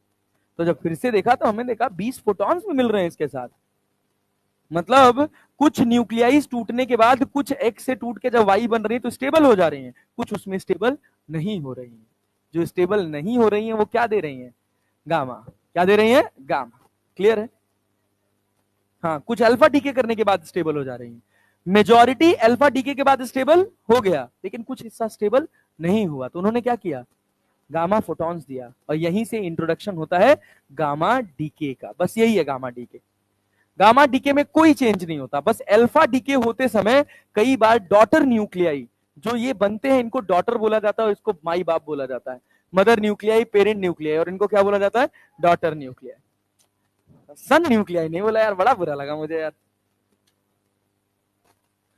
तो जब फिर से देखा तो हमने देखा 20 फोटॉन्स भी मिल रहे हैं इसके साथ। मतलब कुछ न्यूक्लियाइज टूटने के बाद कुछ एक्स से टूट के जब वाई बन रही है तो स्टेबल हो जा रही हैं, कुछ उसमें स्टेबल नहीं हो रही हैं। जो स्टेबल नहीं हो रही हैं वो क्या दे रही हैं, गामा। क्या दे रही हैं, गामा। क्लियर है। हाँ कुछ अल्फा डीके करने के बाद स्टेबल हो जा रही है। मेजॉरिटी अल्फा डीके के बाद स्टेबल हो गया, लेकिन कुछ हिस्सा स्टेबल नहीं हुआ, तो उन्होंने क्या किया, गामा फोटॉन्स दिया। और यहीं से इंट्रोडक्शन होता है गामा डीके का। बस यही है गामा डीके। गामा डीके में कोई चेंज नहीं होता, बस अल्फा डीके होते समय कई बार डॉटर न्यूक्लियाई जो ये बनते हैं, इनको डॉटर बोला जाता है और इसको माई बाप बोला जाता है। मदर न्यूक्लियाई, पेरेंट न्यूक्लियाई, और इनको क्या बोला जाता है, डॉटर न्यूक्लियाई। सन न्यूक्लियाई नहीं बोला यार, बड़ा बुरा लगा मुझे यार,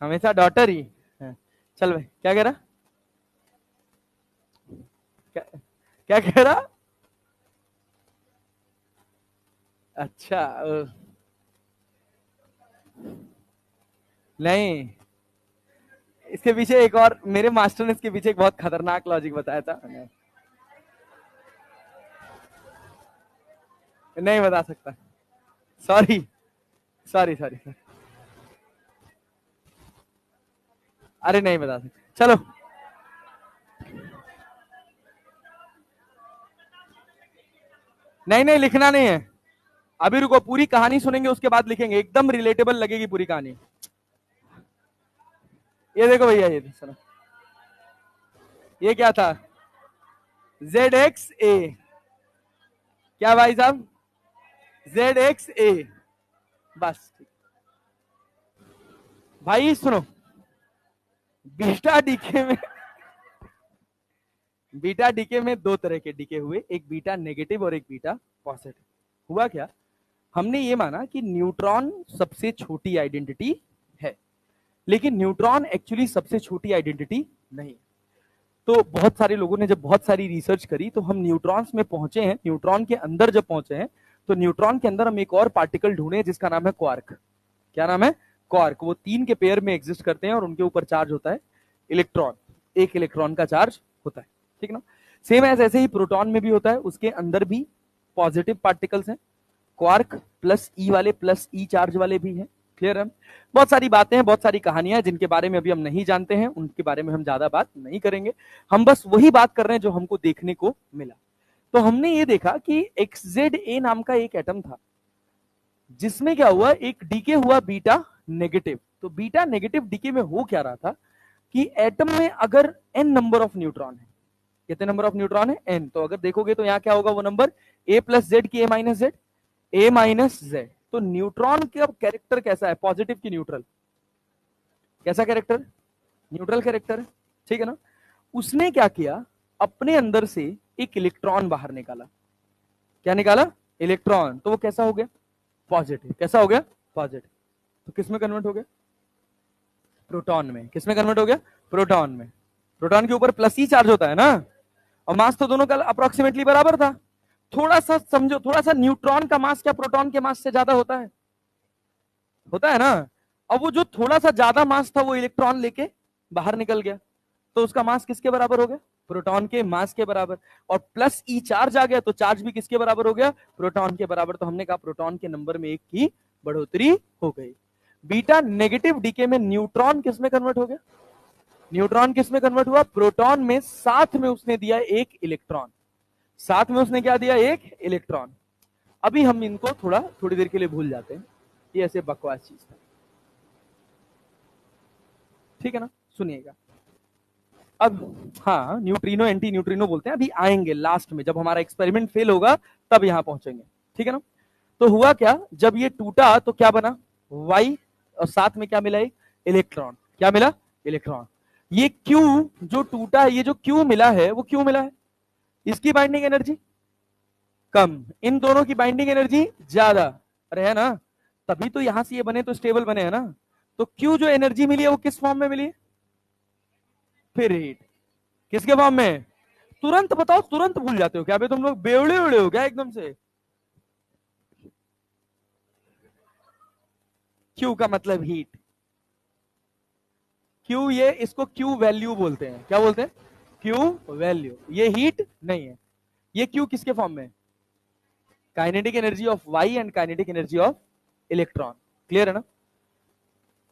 हमेशा डॉटर ही है। चल भाई क्या कह रहा, क्या क्या कह रहा। अच्छा नहीं, इसके पीछे एक और, मेरे मास्टर ने इसके पीछे एक बहुत खतरनाक लॉजिक बताया था। नहीं बता सकता, सॉरी सॉरी सॉरी। अरे नहीं बता सकता, चलो नहीं नहीं लिखना नहीं है, अभी रुको, पूरी कहानी सुनेंगे उसके बाद लिखेंगे, एकदम रिलेटेबल लगेगी पूरी कहानी। ये देखो भैया, ये सुनो, ये क्या था, जेड एक्स ए, क्या भाई साहब, जेड एक्स ए, बस भाई सुनो, बीटा डीके में बीटा डीके में दो तरह के डीके हुए, एक बीटा नेगेटिव और एक बीटा पॉजिटिव। हुआ क्या, हमने ये माना कि न्यूट्रॉन सबसे छोटी आइडेंटिटी है, लेकिन न्यूट्रॉन एक्चुअली सबसे छोटी आइडेंटिटी नहीं। तो बहुत सारे लोगों ने जब बहुत सारी रिसर्च करी तो हम न्यूट्रॉन्स में पहुंचे हैं, न्यूट्रॉन के अंदर जब पहुंचे हैं तो न्यूट्रॉन के अंदर हम एक और पार्टिकल ढूंढे जिसका नाम है क्वार्क। क्या नाम है, क्वार्क। वो 3 के पेयर में एग्जिस्ट करते हैं और उनके ऊपर चार्ज होता है इलेक्ट्रॉन, एक इलेक्ट्रॉन का चार्ज होता है, ठीक ना। सेम एज ऐसे ही प्रोटॉन में भी होता है, उसके अंदर भी पॉजिटिव पार्टिकल्स हैं, क्वार्क प्लस ई वाले, प्लस ई चार्ज वाले भी हैं। क्लियर है। बहुत सारी बातें हैं, बहुत सारी कहानियां हैं जिनके बारे में अभी हम नहीं जानते हैं, उनके बारे में हम ज्यादा बात नहीं करेंगे। हम बस वही बात कर रहे हैं जो हमको देखने को मिला। तो हमने ये देखा कि एक्सजेड ए नाम का एक एटम था जिसमें क्या हुआ, एक डीके हुआ बीटा नेगेटिव। तो बीटा नेगेटिव डीके में हो क्या रहा था कि एटम में अगर एन नंबर ऑफ न्यूट्रॉन है, कितने नंबर ऑफ न्यूट्रॉन है, एन, तो अगर देखोगे तो यहाँ क्या होगा वो नंबर, ए प्लस जेड की ए माइनस जेड, ए माइनस जेड। तो न्यूट्रॉन का कैरेक्टर कैसा है, पॉजिटिव की न्यूट्रल, कैसा कैरेक्टर, न्यूट्रल कैरेक्टर है, ठीक है ना। उसने क्या किया, अपने अंदर से एक इलेक्ट्रॉन बाहर निकाला। क्या निकाला, इलेक्ट्रॉन। तो वो कैसा हो गया, पॉजिटिव। कैसा हो गया, पॉजिटिव। तो किसमें कन्वर्ट हो गया, प्रोटॉन में। किसमें कन्वर्ट हो गया, प्रोटॉन में। प्रोटॉन के ऊपर प्लस ही चार्ज होता है ना, और मास तो दोनों का अप्रोक्सीमेटली बराबर था। थोड़ा सा समझो, थोड़ा सा न्यूट्रॉन का मास क्या प्रोटॉन के मास से ज्यादा होता है, होता है ना। अब वो जो थोड़ा सा ज्यादा मास था वो इलेक्ट्रॉन लेके बाहर निकल गया, तो उसका मास किसके बराबर हो गया, प्रोटॉन के मास के बराबर। और प्लस ई चार्ज आ गया तो चार्ज भी किसके बराबर हो गया, प्रोटॉन के बराबर। तो हमने कहा प्रोटॉन के नंबर में एक की बढ़ोतरी हो गई। बीटा नेगेटिव डीके में न्यूट्रॉन किसमें कन्वर्ट हो गया, न्यूट्रॉन किसमें कन्वर्ट हुआ, प्रोटॉन में। साथ में उसने दिया एक इलेक्ट्रॉन, साथ में उसने क्या दिया, एक इलेक्ट्रॉन। अभी हम इनको थोड़ी देर के लिए भूल जाते हैं, ये ऐसे बकवास चीज था, ठीक है ना। सुनिएगा, अब हाँ, न्यूट्रिनो एंटी न्यूट्रिनो बोलते हैं, अभी आएंगे लास्ट में, जब हमारा एक्सपेरिमेंट फेल होगा तब यहां पहुंचेंगे, ठीक है ना। तो हुआ क्या, जब ये टूटा तो क्या बना, वाई, और साथ में क्या मिला, एक इलेक्ट्रॉन। क्या मिला, इलेक्ट्रॉन। ये क्यू जो टूटा है, ये जो क्यू मिला है वो क्यों मिला है, इसकी बाइंडिंग एनर्जी कम, इन दोनों की बाइंडिंग एनर्जी ज्यादा, अरे है ना, तभी तो यहां से ये बने तो स्टेबल बने, है ना। तो क्यू जो एनर्जी मिली है वो किस फॉर्म में मिली है, फिर हीट, किसके फॉर्म में, तुरंत बताओ, तुरंत भूल जाते हो क्या बे तुम लोग, बेवड़े उड़े हो क्या एकदम से। क्यू का मतलब हीट, क्यू, ये इसको क्यू वैल्यू बोलते हैं, क्या बोलते हैं, क्यू वैल्यू, ये हीट नहीं है। ये क्यू किसके फॉर्म में, kinetic energy of Y and kinetic energy of electron, clear है ना,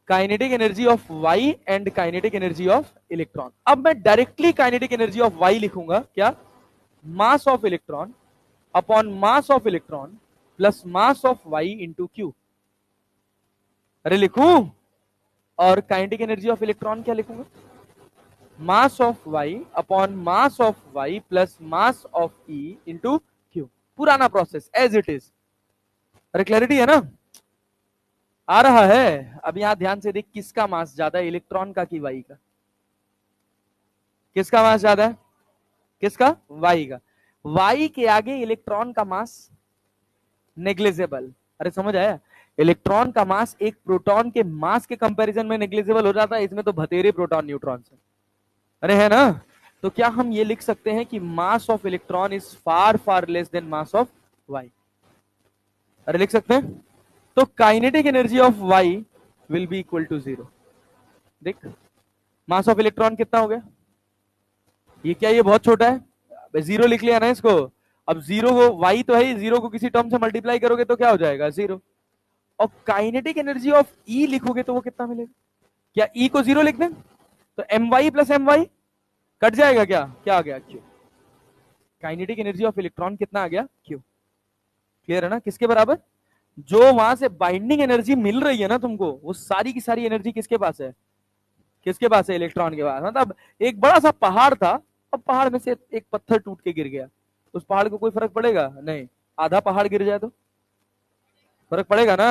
kinetic energy of Y and kinetic energy of electron. अब मैं directly kinetic energy of Y लिखूंगा, क्या, mass of electron upon mass of electron plus mass of Y into Q, अरे लिखूं, और kinetic energy of electron क्या लिखूंगा, mass of Y upon mass of Y plus mass of E into Q, पुराना process as it is. अरे clarity है ना, आ रहा है। अब यहां ध्यान से देख, किसका मास ज्यादा है, इलेक्ट्रॉन का कि वाई का, किसका मास ज्यादा है, किसका, वाई का। वाई के आगे इलेक्ट्रॉन का मास नेग्लिजिबल, अरे समझ आया, इलेक्ट्रॉन का मास एक प्रोटॉन के मास के कंपैरिजन में नेग्लिजिबल हो जाता है, इसमें तो बतेरे प्रोटॉन न्यूट्रॉन से, अरे है ना। तो क्या हम ये लिख सकते हैं कि mass of electron is far far less than mass of Y, अरे लिख सकते हैं। तो kinetic energy of Y will be equal to 0, देख मास ऑफ इलेक्ट्रॉन कितना हो गया, ये क्या, ये बहुत छोटा है, 0 लिख लिया ना इसको। अब 0 को, वाई तो है ही, 0 को किसी टर्म से मल्टीप्लाई करोगे तो क्या हो जाएगा, 0। और काइनेटिक एनर्जी ऑफ ई लिखोगे तो वो कितना मिलेगा, क्या ई को 0 लिख दें तो M Y plus M Y cut जाएगा, क्या क्या आ गया, Q. Kinetic energy of electron कितना आ गया, क्यू, क्लियर है ना, किसके बराबर, जो वहां से बाइंडिंग एनर्जी मिल रही है ना तुमको, वो सारी की सारी एनर्जी किसके पास है, किसके पास है, इलेक्ट्रॉन के पास। मतलब एक बड़ा सा पहाड़ था, अब पहाड़ में से एक पत्थर टूट के गिर गया, उस पहाड़ को कोई फर्क पड़ेगा नहीं, आधा पहाड़ गिर जाए तो फर्क पड़ेगा ना,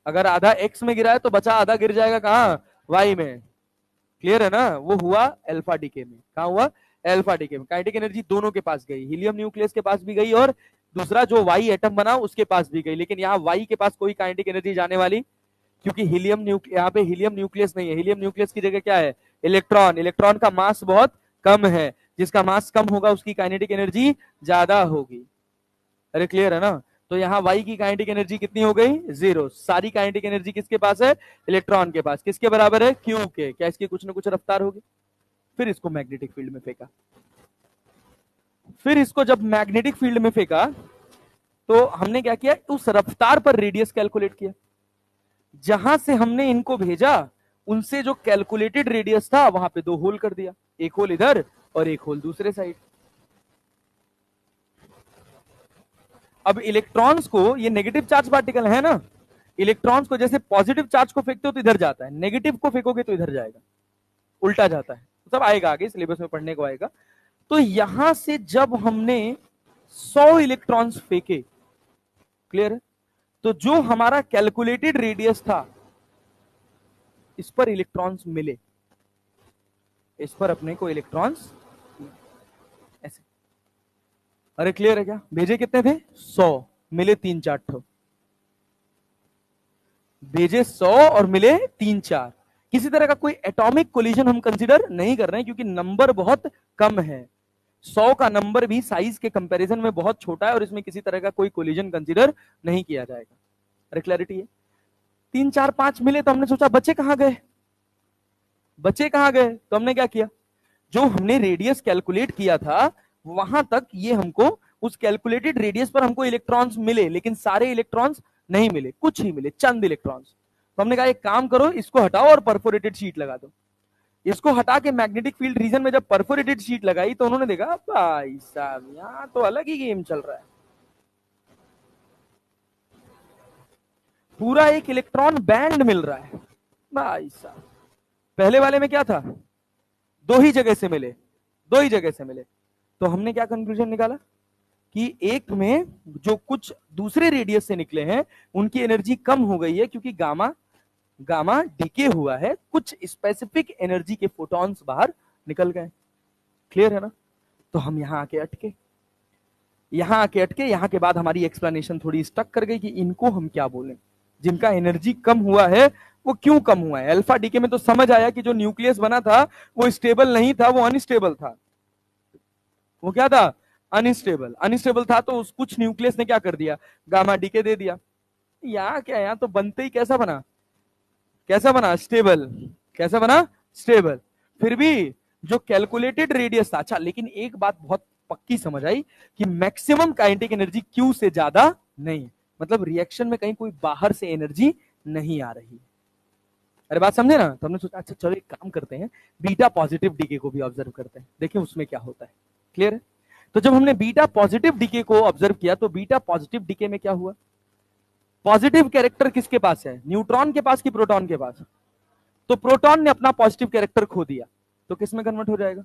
अगर आधा एक्स में गिरा है तो बचा आधा गिर जाएगा कहाँ, वाई में, क्लियर है ना। वो हुआ अल्फा डीके में, कहा हुआ, अल्फा डीके में। काइनेटिक एनर्जी दोनों के पास गई, हीलियम न्यूक्लियस के पास भी गई और दूसरा जो वाई एटम बना उसके पास भी गई, लेकिन यहाँ वाई के पास कोई काइनेटिक एनर्जी जाने वाली, क्योंकि हीलियम यहाँ पे हीलियम न्यूक्लियस नहीं है, हीलियम न्यूक्लियस की जगह क्या है, इलेक्ट्रॉन। इलेक्ट्रॉन का मास बहुत कम है, जिसका मास कम होगा उसकी काइनेटिक एनर्जी ज्यादा होगी, अरे क्लियर है ना। तो यहाँ वाई की काइनेटिक एनर्जी कितनी हो गई, 0। सारी काइनेटिक एनर्जी किसके पास है, इलेक्ट्रॉन के पास, किसके बराबर है, क्यू के। क्या इसकी कुछ ना कुछ रफ्तार होगी। फिर इसको मैग्नेटिक फील्ड में फेंका, फिर इसको जब मैग्नेटिक फील्ड में फेंका तो हमने क्या किया, उस रफ्तार पर रेडियस कैलकुलेट किया, जहां से हमने इनको भेजा उनसे जो कैलकुलेटेड रेडियस था वहां पे 2 होल कर दिया, एक होल इधर और एक होल दूसरे साइड। अब इलेक्ट्रॉन्स को, ये नेगेटिव चार्ज पार्टिकल है ना, इलेक्ट्रॉन्स को जैसे पॉजिटिव चार्ज को फेंकते हो तो इधर जाता है, नेगेटिव को फेंकोगे तो इधर जाएगा, उल्टा जाता है, तो सब आएगा आगे सिलेबस में पढ़ने को आएगा। तो यहां से जब हमने 100 इलेक्ट्रॉन्स फेंके, क्लियर है, तो जो हमारा कैलकुलेटेड रेडियस था इस पर इलेक्ट्रॉन्स मिले, इस पर अपने को इलेक्ट्रॉन्स ऐसे, अरे क्लियर है क्या, भेजे कितने थे, 100, मिले 3-4 ठो, भेजे 100 और मिले 3-4। किसी तरह का कोई एटॉमिक कोलिजन हम कंसीडर नहीं कर रहे हैं क्योंकि नंबर बहुत कम है, 100 का नंबर भी साइज के कंपैरिजन में बहुत छोटा है और इसमें किसी तरह का कोई कोलिजन कंसीडर नहीं किया जाएगा, अरे क्लैरिटी है। 3-4-5 मिले तो हमने सोचा बच्चे कहां गए, बच्चे कहां गए, तो हमने क्या किया, जो हमने रेडियस कैलकुलेट किया था वहां तक ये हमको, उस कैलकुलेटेड रेडियस पर हमको इलेक्ट्रॉन्स मिले, लेकिन सारे इलेक्ट्रॉन्स नहीं मिले, कुछ ही मिले, चंद इलेक्ट्रॉन्स। तो हमने कहा एक काम करो, इसको हटाओ और परफोरेटेड शीट लगा दो। इसको हटा के मैग्नेटिक फील्ड रीजन में जब परफोरेटेड शीट लगाई तो उन्होंने देखा भाई साहब यहां तो अलग ही गेम चल रहा है, पूरा एक इलेक्ट्रॉन बैंड मिल रहा है भाई साहब। पहले वाले में क्या था, दो ही जगह से मिले, दो ही जगह से मिले। तो हमने क्या कंक्लूजन निकाला कि एक में जो कुछ दूसरे रेडियस से निकले हैं उनकी एनर्जी कम हो गई है, क्योंकि गामा गामा डीके हुआ है, कुछ स्पेसिफिक एनर्जी के फोटॉन्स बाहर निकल गए। क्लियर है ना? तो हम यहां आके अटके, यहां के बाद हमारी एक्सप्लेनेशन थोड़ी स्टक कर गई कि इनको हम क्या बोलें, जिनका एनर्जी कम हुआ है वो क्यों कम हुआ है। अल्फा डीके में तो समझ आया कि जो न्यूक्लियस बना था वो स्टेबल नहीं था, वो अनस्टेबल था। वो क्या था? अनस्टेबल। अनस्टेबल था तो उस कुछ न्यूक्लियस ने क्या कर दिया? गामा डीके दे दिया। यहां क्या, यहां तो बनते ही कैसा बना? कैसा बना? स्टेबल। कैसा बना? स्टेबल। फिर भी जो कैलकुलेटेड रेडियस था, अच्छा लेकिन एक बात बहुत पक्की समझ आई कि मैक्सिमम काइनेटिक एनर्जी क्यू से ज्यादा नहीं, मतलब रिएक्शन में कहीं कोई बाहर से एनर्जी नहीं आ रही। अरे बात समझे ना? तो हमने सोचा अच्छा चलो एक काम करते हैं, बीटा पॉजिटिव डीके को भी ऑब्जर्व करते हैं, देखें उसमें क्या होता है। क्लियर है? तो जब हमने बीटा पॉजिटिव डीके को ऑब्जर्व किया तो बीटा पॉजिटिव डीके में क्या हुआ? पॉजिटिव कैरेक्टर किसके पास है? न्यूट्रॉन के पास कि प्रोटॉन के पास? तो प्रोटॉन ने अपना पॉजिटिव कैरेक्टर खो दिया, तो किस में कन्वर्ट हो जाएगा?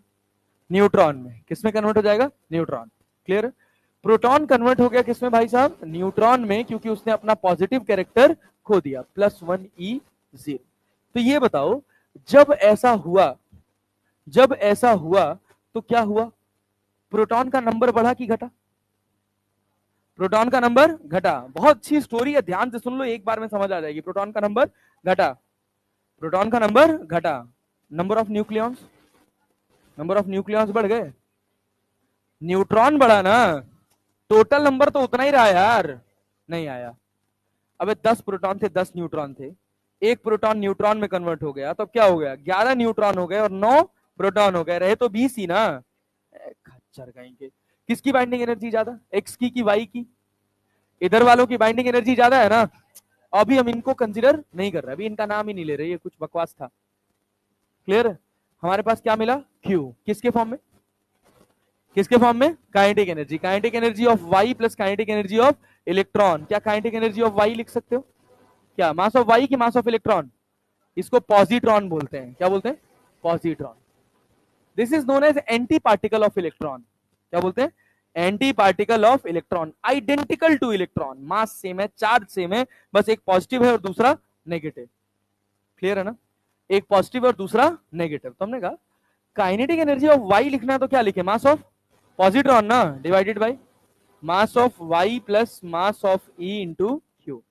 न्यूट्रॉन में। किस में कन्वर्ट हो जाएगा? न्यूट्रॉन। क्लियर? प्रोटॉन कन्वर्ट हो गया किस में भाई साहब? न्यूट्रॉन में, क्योंकि उसने अपना पॉजिटिव कैरेक्टर खो दिया, +1e0। तो ये बताओ, जब ऐसा हुआ, जब ऐसा हुआ तो क्या हुआ? प्रोटॉन का नंबर बढ़ा कि घटा? प्रोटॉन का नंबर घटा। बहुत अच्छी स्टोरी है, ध्यान से सुन लो, एक बार में समझ आ जाएगी। प्रोटॉन का नंबर घटा, प्रोटॉन का नंबर घटा। Number of nucleons, number of nucleons बढ़ गए, न्यूट्रॉन बढ़ा ना, टोटल नंबर तो उतना ही रहा यार, नहीं आया। अबे 10 प्रोटॉन थे, 10 न्यूट्रॉन थे, एक प्रोटॉन न्यूट्रॉन में कन्वर्ट हो गया, तो क्या हो गया? 11 न्यूट्रॉन हो गए और 9 प्रोटॉन हो गए, रहे तो 20 ही ना। खच्चर कहेंगे। किसकी बाइंडिंग एनर्जी ज्यादा? एक्स की वाई की? इधर वालों की बाइंडिंग एनर्जी ज्यादा है ना। अभी हम इनको कंसीडर नहीं कर रहे, अभी इनका नाम ही नहीं ले रहे, ये कुछ बकवास था। क्लियर? हमारे पास क्या मिला? क्यू। किसके फॉर्म में? किसके फॉर्म में? Kinetic energy. Kinetic energy of Y plus kinetic energy of electron. क्या काइनेटिक एनर्जी ऑफ वाई लिख सकते हो? क्या मास ऑफ वाई की मास ऑफ इलेक्ट्रॉन? इसको पॉजिट्रॉन बोलते हैं। क्या बोलते हैं? Positron. This is known as antiparticle of electron. क्या बोलते हैं? Antiparticle of electron. Identical to electron, mass same है, चार्ज सेम है, बस एक पॉजिटिव है और दूसरा नेगेटिव। क्लियर है ना? एक पॉजिटिव और दूसरा नेगेटिव। तो हमने कहा काइनेटिक एनर्जी ऑफ वाई लिखना है तो क्या लिखे? मास ऑफ पॉजिट्रॉन ना, divided by mass of Y plus mass of E into q.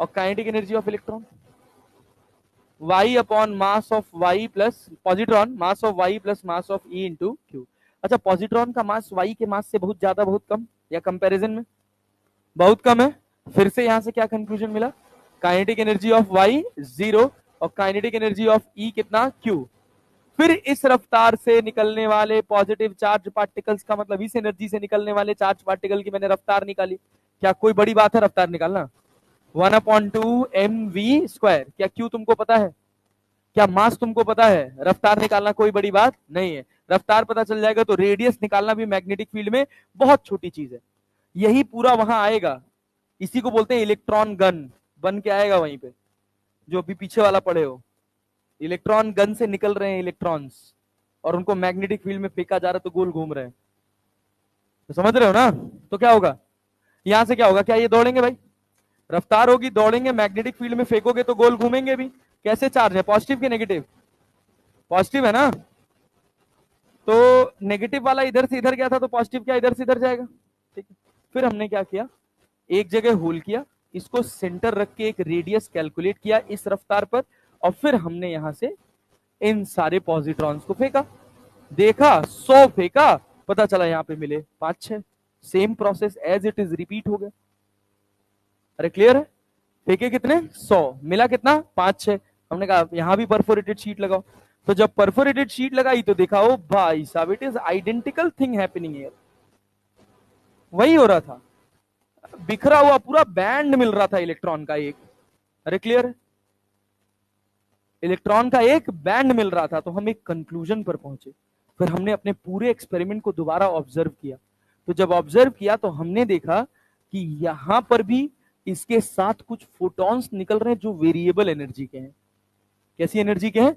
और kinetic energy of electron y upon mass of y plus positron, mass of y plus mass of e into q. अच्छा, positron का mass y के मास से बहुत ज्यादा, बहुत कम, या comparison में बहुत कम है। फिर से यहां से क्या कंक्लूजन मिला? काइनेटिक एनर्जी ऑफ y 0 और काइनेटिक एनर्जी ऑफ e कितना? q। फिर इस रफ्तार से निकलने वाले पॉजिटिव चार्ज पार्टिकल्स का मतलब इस एनर्जी से निकलने वाले चार्ज पार्टिकल की मैंने रफ्तार निकाली। क्या कोई बड़ी बात है रफ्तार निकालना? 1/2 mv²। क्या क्यू तुमको पता है? क्या मास तुमको पता है? रफ्तार निकालना कोई बड़ी बात नहीं है। रफ्तार पता चल जाएगा तो रेडियस निकालना भी मैग्नेटिक फील्ड में बहुत छोटी चीज है। यही पूरा वहां आएगा, इसी को बोलते हैं इलेक्ट्रॉन गन, बन के आएगा वहीं पे, जो अभी पीछे वाला पढ़े हो। इलेक्ट्रॉन गन से निकल रहे हैं इलेक्ट्रॉन्स और उनको मैग्नेटिक फील्ड में फेंका जा रहा है तो गोल घूम रहे हैं। तो समझ रहे हो ना? तो क्या होगा यहां से? क्या होगा? क्या ये दौड़ेंगे भाई? रफ्तार होगी, दौड़ेंगे, मैग्नेटिक फील्ड में फेंकोगे तो गोल घूमेंगे भी। कैसे चार्ज है? पॉजिटिव के नेगेटिव? पॉजिटिव है ना, तो नेगेटिव वाला इधर से इधर गया था तो पॉजिटिव क्या इधर से इधर जाएगा। ठीक है, फिर हमने क्या किया, एक जगह होल किया, इसको सेंटर रख के एक रेडियस कैलकुलेट किया इस रफ्तार पर, और फिर हमने यहां से इन सारे पॉजिट्रॉन्स को फेंका। देखा 100 फेंका, पता चला यहां पे मिले 5-6। Same process as it is repeat हो गया। अरे क्लियर है? फेंके कितने? 100, मिला कितना? 5-6। हमने कहा यहां भी परफोरेटेड शीट लगाओ। तो जब परफोरेटेड शीट लगाई तो देखा, ओ भाई साहब, it is identical thing happening here. वही हो रहा था, बिखरा हुआ पूरा बैंड मिल रहा था इलेक्ट्रॉन का एक। अरे क्लियर है? इलेक्ट्रॉन का एक बैंड मिल रहा था। तो हम एक कंक्लूजन पर पहुंचे। फिर हमने अपने पूरे एक्सपेरिमेंट को दोबारा ऑब्जर्व किया। तो जब ऑब्जर्व किया तो हमने देखा कि यहां पर भी इसके साथ कुछ फोटॉन्स निकल रहे हैं जो वेरिएबल एनर्जी के हैं। कैसी एनर्जी के हैं?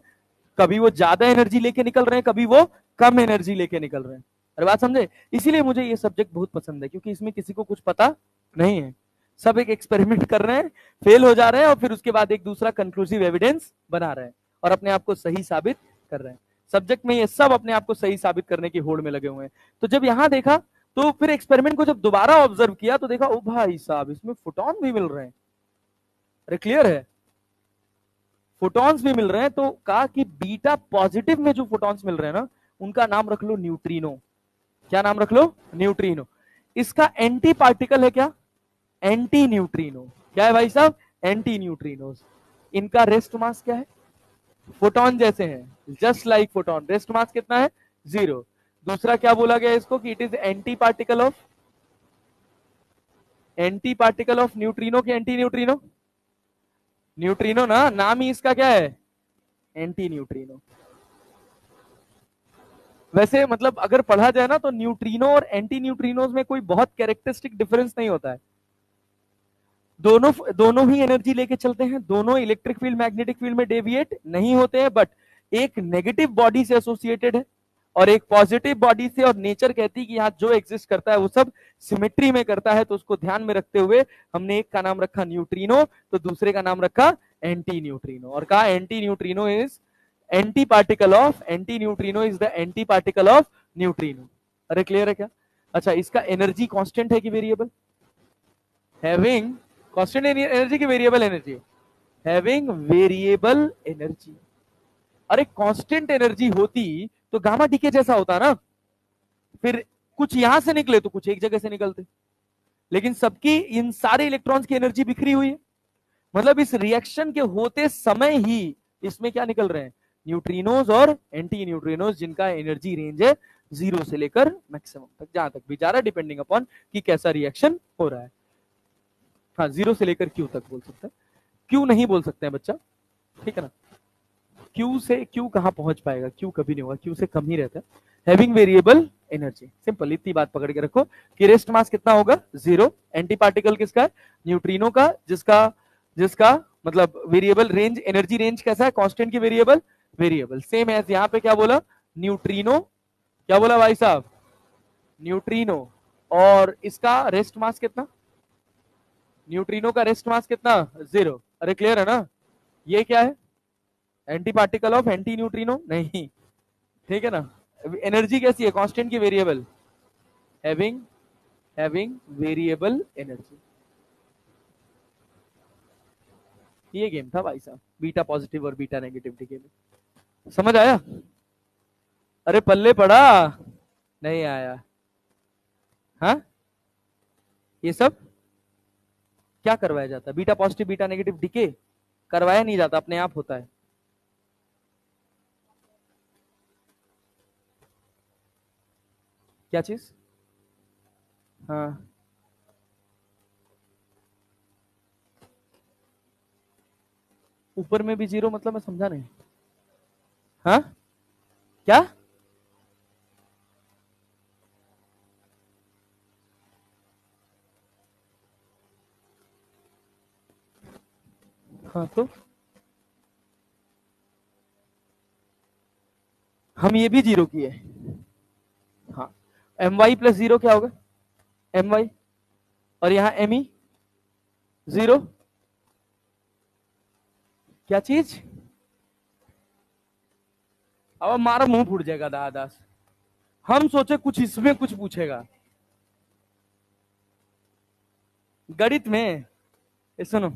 कभी वो ज्यादा एनर्जी लेके निकल रहे हैं, कभी वो कम एनर्जी लेके निकल रहे हैं। अरे बात समझे? इसीलिए मुझे ये सब्जेक्ट बहुत पसंद है, क्योंकि इसमें किसी को कुछ पता नहीं है, सब एक एक्सपेरिमेंट कर रहे हैं, फेल हो जा रहे हैं और फिर उसके बाद एक दूसरा कंक्लूसिव एविडेंस बना रहे हैं और अपने आप को सही साबित कर रहे हैं। सब्जेक्ट में ये सब अपने आप को सही साबित करने की होड़ में लगे हुए हैं। तो जब यहां देखा तो फिर एक्सपेरिमेंट को जब दोबारा ऑब्जर्व किया तो देखा, ओ भाई साहब, इसमें फोटॉन भी मिल रहे हैं। अरे क्लियर है, फोटॉन्स भी मिल रहे हैं। तो कहा कि बीटा पॉजिटिव में जो फोटॉन्स मिल रहे हैं ना, उनका नाम रख लो न्यूट्रिनो। क्या नाम रख लो? न्यूट्रिनो। इसका एंटी पार्टिकल है क्या? Anti neutrino. क्या है भाई साहब? Anti neutrinos. इनका रेस्ट मास क्या है? फोटोन जैसे हैं, just like photon. Rest mass कितना है? 0। दूसरा क्या बोला गया इसको कि it is anti particle of neutrino के एंटी न्यूट्रिनो? न्यूट्रिनो ना, नाम ही इसका क्या है? Anti neutrino. वैसे मतलब अगर पढ़ा जाए ना तो न्यूट्रिनो और एंटी न्यूट्रिनोज में कोई बहुत कैरेक्टरिस्टिक डिफरेंस नहीं होता है। दोनों दोनों ही एनर्जी लेके चलते हैं, दोनों इलेक्ट्रिक फील्ड मैग्नेटिक फील्ड में डेविएट नहीं होते हैं, बट एक नेगेटिव बॉडी से एसोसिएटेड है और एक पॉजिटिव बॉडी से। और नेचर कहती है कि यहाँ जो एग्जिस्ट करता है वो सब सिमेट्री में करता है, तो उसको ध्यान में रखते हुए हमने एक का नाम रखा न्यूट्रिनो, तो दूसरे का नाम रखा एंटी न्यूट्रिनो, और कहा anti neutrino is anti particle of neutrino. अरे क्लियर है क्या? अच्छा, इसका एनर्जी कांस्टेंट है कि वेरिएबल? हैविंग कांस्टेंट एनर्जी की variable energy? Having variable energy. अरे कांस्टेंट एनर्जी होती तो गामा डीके जैसा होता ना, फिर कुछ यहां से निकले तो कुछ एक जगह से निकलते, लेकिन सबकी इन सारे इलेक्ट्रॉन्स की एनर्जी बिखरी हुई है। मतलब इस रिएक्शन के होते समय ही इसमें क्या निकल रहे हैं? न्यूट्रिनोज और एंटी न्यूट्रिनोज, जिनका एनर्जी रेंज है 0 से लेकर मैक्सिमम तक, जहां तक भी जा रहा है, डिपेंडिंग अपॉन कि कैसा रिएक्शन हो रहा है। हाँ, 0 से लेकर क्यू तक बोल सकते हैं, क्यू नहीं बोल सकते हैं बच्चा, ठीक है ना? क्यू से क्यू कहां पहुंच पाएगा? क्यू कभी नहीं होगा, क्यू से कम ही रहता है। हैविंग वेरिएबल एनर्जी, सिंपल, इतनी बात पकड़ के रखो कि रेस्ट मास कितना होगा? 0। एंटी पार्टिकल किसका है? न्यूट्रिनो का, जिसका जिसका मतलब वेरिएबल रेंज, एनर्जी रेंज कैसा है? कांस्टेंट की वेरिएबल सेम एज यहां पे क्या बोला? न्यूट्रिनो। क्या बोला भाई साहब? न्यूट्रिनो। और इसका रेस्ट मास कितना? न्यूट्रिनो का रेस्ट मास कितना? 0। अरे क्लियर है ना? ये क्या है? Anti particle of anti neutrino नहीं, ठीक है ना? एनर्जी कैसी है? कांस्टेंट की वेरिएबल, हैविंग वेरिएबल एनर्जी। ये गेम था भाई साहब, बीटा पॉजिटिव और बीटा नेगेटिव डीके में। समझ आया? अरे पल्ले पड़ा? नहीं आया? हाँ, ये सब क्या करवाया जाता है? Beta positive beta negative decay करवाया नहीं जाता, अपने आप होता है। क्या चीज? हाँ, ऊपर में भी 0 मतलब मैं समझा नहीं। हाँ, क्या? हाँ, तो हम ये भी 0 किए। हाँ, एम वाई प्लस 0 क्या होगा? एम वाई, और यहाँ एम ई 0। क्या चीज? अब हमारा मुंह फूट जाएगा दादास, हम सोचे कुछ इसमें कुछ पूछेगा गणित में। ये सुनो,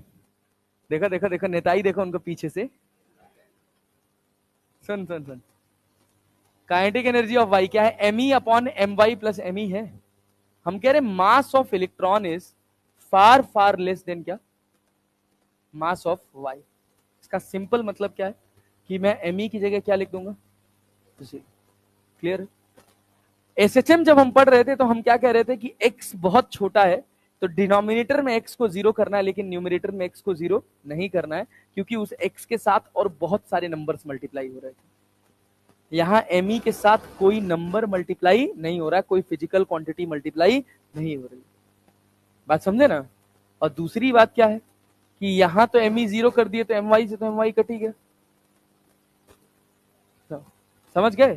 देखा देखा देखा, नेताई देखो उनको पीछे से। सुन सुन सुन, काइनेटिक एनर्जी ऑफ वाई क्या है? M e upon m Y plus m e है। हम कह रहे mass of electron is far far less than क्या? Mass of y. इसका सिंपल मतलब क्या है कि मैं एम ई की जगह क्या लिख दूंगा? क्लियर है? एसएचएम जब हम पढ़ रहे थे तो हम क्या कह रहे थे कि x बहुत छोटा है, तो डिनोमिनेटर में x को 0 करना है, लेकिन न्यूमरेटर में x को 0 नहीं करना है, क्योंकि उस x के साथ और बहुत सारे नंबर्स मल्टीप्लाई हो रहे थे। यहां me के साथ कोई नंबर मल्टीप्लाई नहीं हो रहा है, कोई फिजिकल क्वांटिटी मल्टीप्लाई नहीं हो रही। बात समझे ना? और दूसरी बात क्या है कि यहां तो me 0 कर दिए तो my से तो my कट ही गया। समझ गए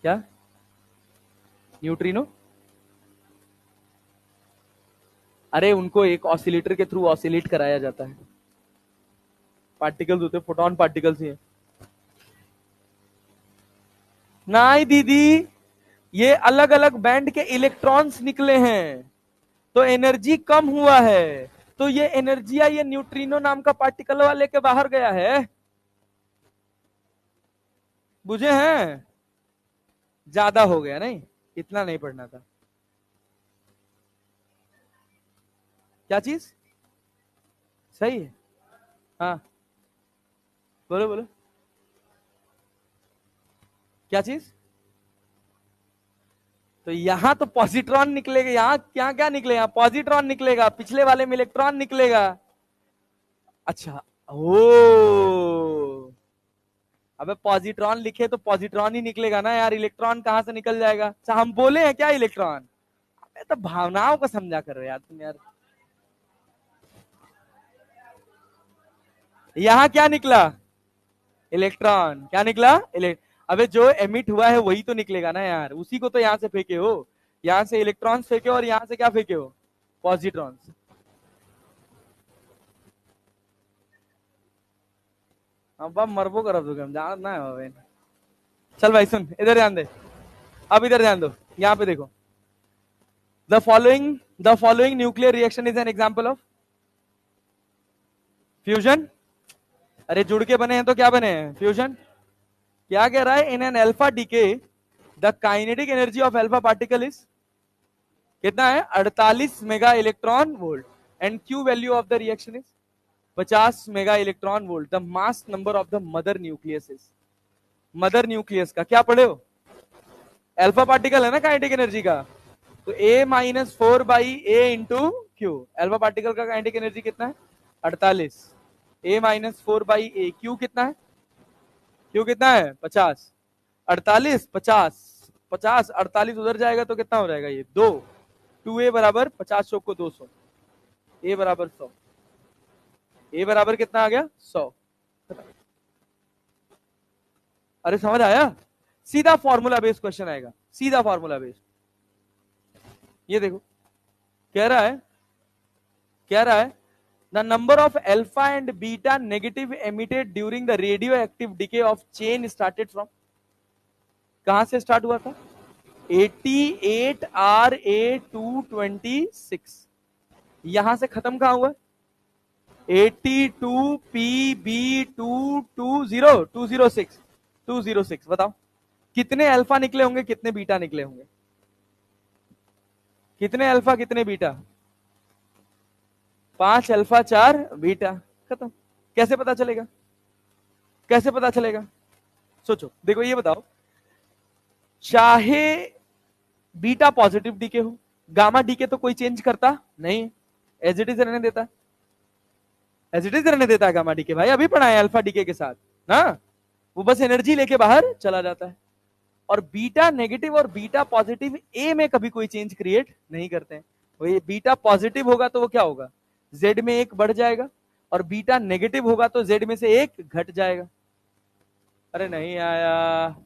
क्या? न्यूट्रिनो, अरे उनको एक ऑसिलेटर के थ्रू ऑसिलेट कराया जाता है। पार्टिकल्स होते हैं, फोटोन पार्टिकल्स ही है। नहीं दीदी, ये अलग अलग बैंड के इलेक्ट्रॉन्स निकले हैं, तो एनर्जी कम हुआ है, तो ये एनर्जिया ये न्यूट्रिनो नाम का पार्टिकल वाले के बाहर गया है। बुझे हैं? ज्यादा हो गया नहीं, इतना नहीं पढ़ना था। क्या चीज? सही है। हाँ बोलो बोलो, क्या चीज? तो यहां तो पॉजिट्रॉन निकलेगा, यहां क्या क्या निकलेगा? पॉजिट्रॉन निकलेगा, पिछले वाले में इलेक्ट्रॉन निकलेगा। अच्छा, ओ, अबे पॉजिट्रॉन लिखे तो पॉजिट्रॉन ही निकलेगा ना यार, इलेक्ट्रॉन कहां से निकल जाएगा? अच्छा हम बोले हैं क्या इलेक्ट्रॉन? अबे तो भावनाओं को समझा कर रहे यार तुम यार। यहां क्या निकला? इलेक्ट्रॉन। क्या निकला? अबे जो एमिट हुआ है वही तो निकलेगा ना यार, उसी को तो यहां से फेंके हो। यहां से इलेक्ट्रॉन्स फेंके और यहां से क्या फेंके हो? पॉजिट्रॉन्स। अब मरबो कर जान ना है भाई। चल भाई सुन, इधर ध्यान दे, अब इधर ध्यान दो, यहां पे देखो। The following nuclear reaction is an example of fusion. अरे जुड़ के बने हैं तो क्या बने हैं? फ्यूजन। क्या कह रहा है? In an alpha decay the kinetic energy of alpha particle is कितना है? 48 mega electron volt. And Q value of the reaction is 50 mega electron volt. The mass number of the mother nucleus is, mother nucleus का क्या पढ़े हो? Alpha particle है ना kinetic energy का, तो A-4/A into Q. Alpha particle का kinetic energy कितना है? 48। A-4/A, क्यू कितना है? क्यू कितना है? 50। 48 50, 50 48 उधर जाएगा तो कितना हो जाएगा? ये 2। 2A बराबर 50 चौक को 200, A बराबर 100। A बराबर कितना आ गया? 100। अरे समझ आया? सीधा फॉर्मूला बेस्ड क्वेश्चन आएगा, सीधा फॉर्मूला बेस्ड। ये देखो, कह रहा है, कह रहा है the number of alpha and beta negative emitted during the radio active decay of chain started from, कहां से स्टार्ट हुआ था? 88RA226। यहां से खत्म कहां हुआ? 82PB220 206। बताओ कितने अल्फा निकले होंगे, कितने बीटा निकले होंगे? कितने अल्फा कितने बीटा? 5 अल्फा 4 बीटा, खत्म। कैसे पता चलेगा? कैसे पता चलेगा? सोचो, देखो ये बताओ, चाहे बीटा पॉजिटिव डीके हो, गामा डीके तो कोई चेंज करता नहीं, एज इट इज रहने देता, एज इट इज रहने देता है गामा डीके। भाई अभी पढ़ा है अल्फा डीके के साथ ना, वो बस एनर्जी लेके बाहर चला जाता है। और बीटा नेगेटिव और बीटा पॉजिटिव ए में कभी कोई चेंज क्रिएट नहीं करते हैं। वो बीटा पॉजिटिव होगा तो वो क्या होगा? जेड में एक बढ़ जाएगा, और बीटा नेगेटिव होगा तो जेड में से एक घट जाएगा। अरे नहीं आया?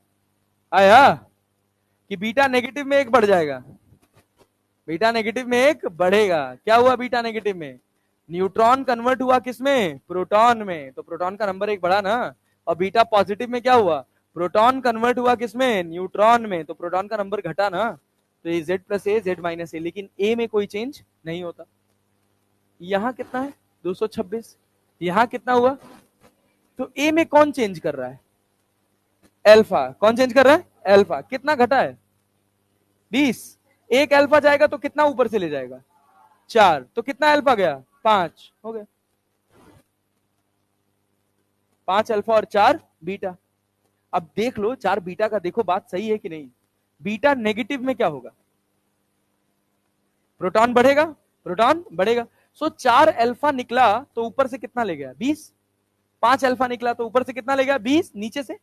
आया कि बीटा नेगेटिव में एक बढ़ जाएगा, बीटा नेगेटिव में एक बढ़ेगा। क्या हुआ बीटा नेगेटिव में? न्यूट्रॉन कन्वर्ट हुआ किसमें? प्रोटॉन में, तो प्रोटॉन का नंबर एक बढ़ा ना। और बीटा पॉजिटिव में क्या हुआ? प्रोटॉन कन्वर्ट हुआ किसमें? न्यूट्रॉन में, तो प्रोटॉन का नंबर घटा ना। तो ये Z+A Z-A, लेकिन ए में कोई चेंज नहीं होता। यहां कितना है? 226। यहां कितना हुआ? तो ए में कौन चेंज कर रहा है? अल्फा। कौन चेंज कर रहा है? अल्फा। कितना घटा है? 20। एक अल्फा जाएगा तो कितना ऊपर से ले जाएगा? 4। तो कितना अल्फा गया? 5 हो गया। 5 अल्फा और 4 बीटा। अब देख लो 4 बीटा का, देखो बात सही है कि नहीं? बीटा नेगेटिव में क्या होगा? प्रोटॉन बढ़ेगा, प्रोटॉन बढ़ेगा। सो 4 अल्फा निकला तो ऊपर से कितना ले गया? 20। 5 अल्फा निकला तो ऊपर से कितना ले गया? 20, नीचे से